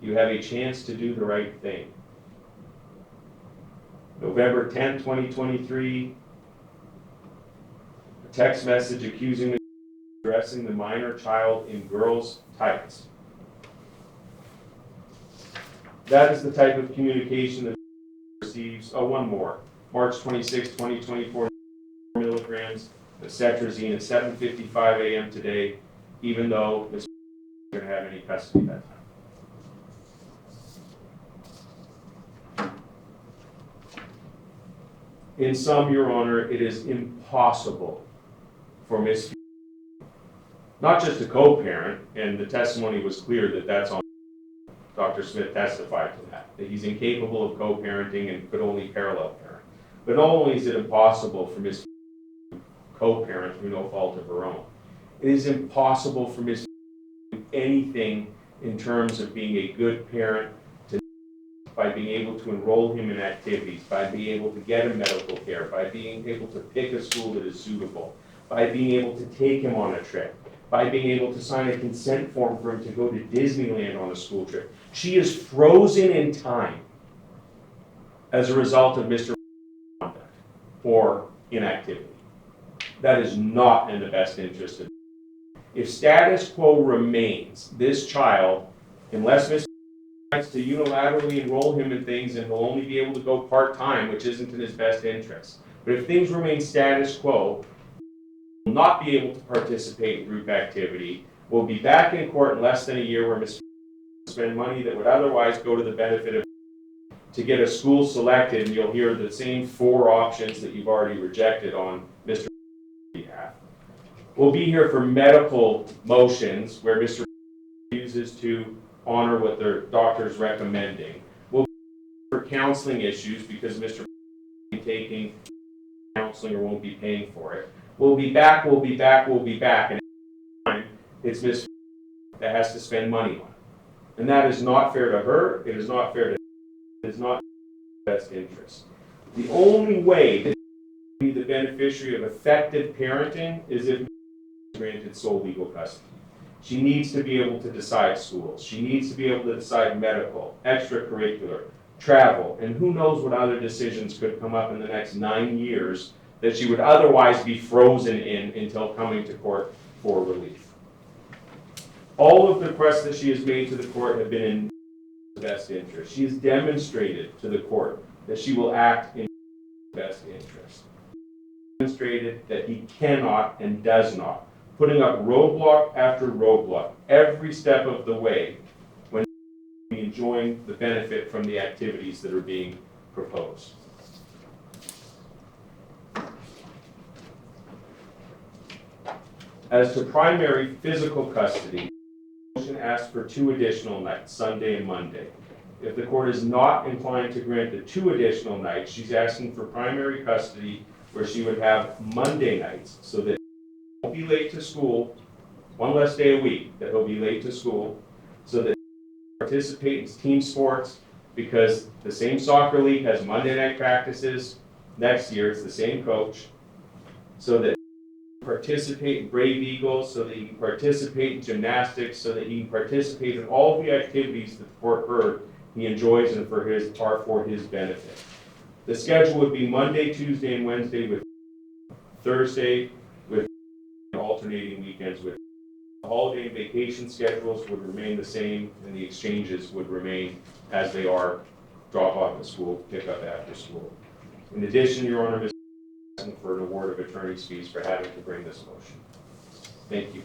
You have a chance to do the right thing. November 10th, 2023, a text message accusing me of dressing the minor child in girls' tights. That is the type of communication that receives. Oh, one more. March 26, 2024, milligrams of cetrazine at 7:55 a.m. today, even though Ms. is going to have any custody that time. In sum, Your Honor, it is impossible for Ms. not just a co-parent, and the testimony was clear that that's on. Dr. Smith testified to that he's incapable of co-parenting and could only parallel parent. But not only is it impossible for Ms. to co-parent through no fault of her own, it is impossible for Ms. to do anything in terms of being a good parent by being able to enroll him in activities, by being able to get him medical care, by being able to pick a school that is suitable, by being able to take him on a trip, by being able to sign a consent form for him to go to Disneyland on a school trip. She is frozen in time as a result of Mr. conduct or inactivity. That is not in the best interest of. If status quo remains, this child, unless Mr. decides to unilaterally enroll him in things and he'll only be able to go part-time, which isn't in his best interest. But if things remain status quo, he will not be able to participate in group activity. We'll be back in court in less than a year where Mr. will spend money that would otherwise go to the benefit of to get a school selected, and you'll hear the same 4 options that you've already rejected on Mr. behalf. We'll be here for medical motions where Mr. refuses to honor what their doctor's recommending. We'll be here for counseling issues because Mr. will be taking counseling or won't be paying for it. We'll be back, we'll be back, we'll be back, and every time it's Mr. that has to spend money on it. And that is not fair to her, it is not fair to it is not in the best interest. The only way that she can be the beneficiary of effective parenting is if granted sole legal custody. She needs to be able to decide schools. She needs to be able to decide medical, extracurricular, travel, and who knows what other decisions could come up in the next 9 years that she would otherwise be frozen in until coming to court for relief. All of the requests that she has made to the court have been in best interest. She has demonstrated to the court that she will act in best interest. Demonstrated that he cannot and does not, putting up roadblock after roadblock every step of the way when enjoying the benefit from the activities that are being proposed. As to primary physical custody, motion asks for 2 additional nights, Sunday and Monday. If the court is not inclined to grant the 2 additional nights, she's asking for primary custody where she would have Monday nights so that he won't be late to school, 1 less day a week that he'll be late to school, so that he can participate in team sports because the same soccer league has Monday night practices. Next year it's the same coach, so that participate in Brave Eagles, so that he can participate in gymnastics, so that he can participate in all the activities that the court heard he enjoys and are for his benefit. The schedule would be Monday, Tuesday, and Wednesday with Thursday with alternating weekends with The holiday and vacation schedules would remain the same, and the exchanges would remain as they are, drop off at school, pick up after school. In addition, Your Honor, Ms. asking for an award of attorney's fees for having to bring this motion. Thank you.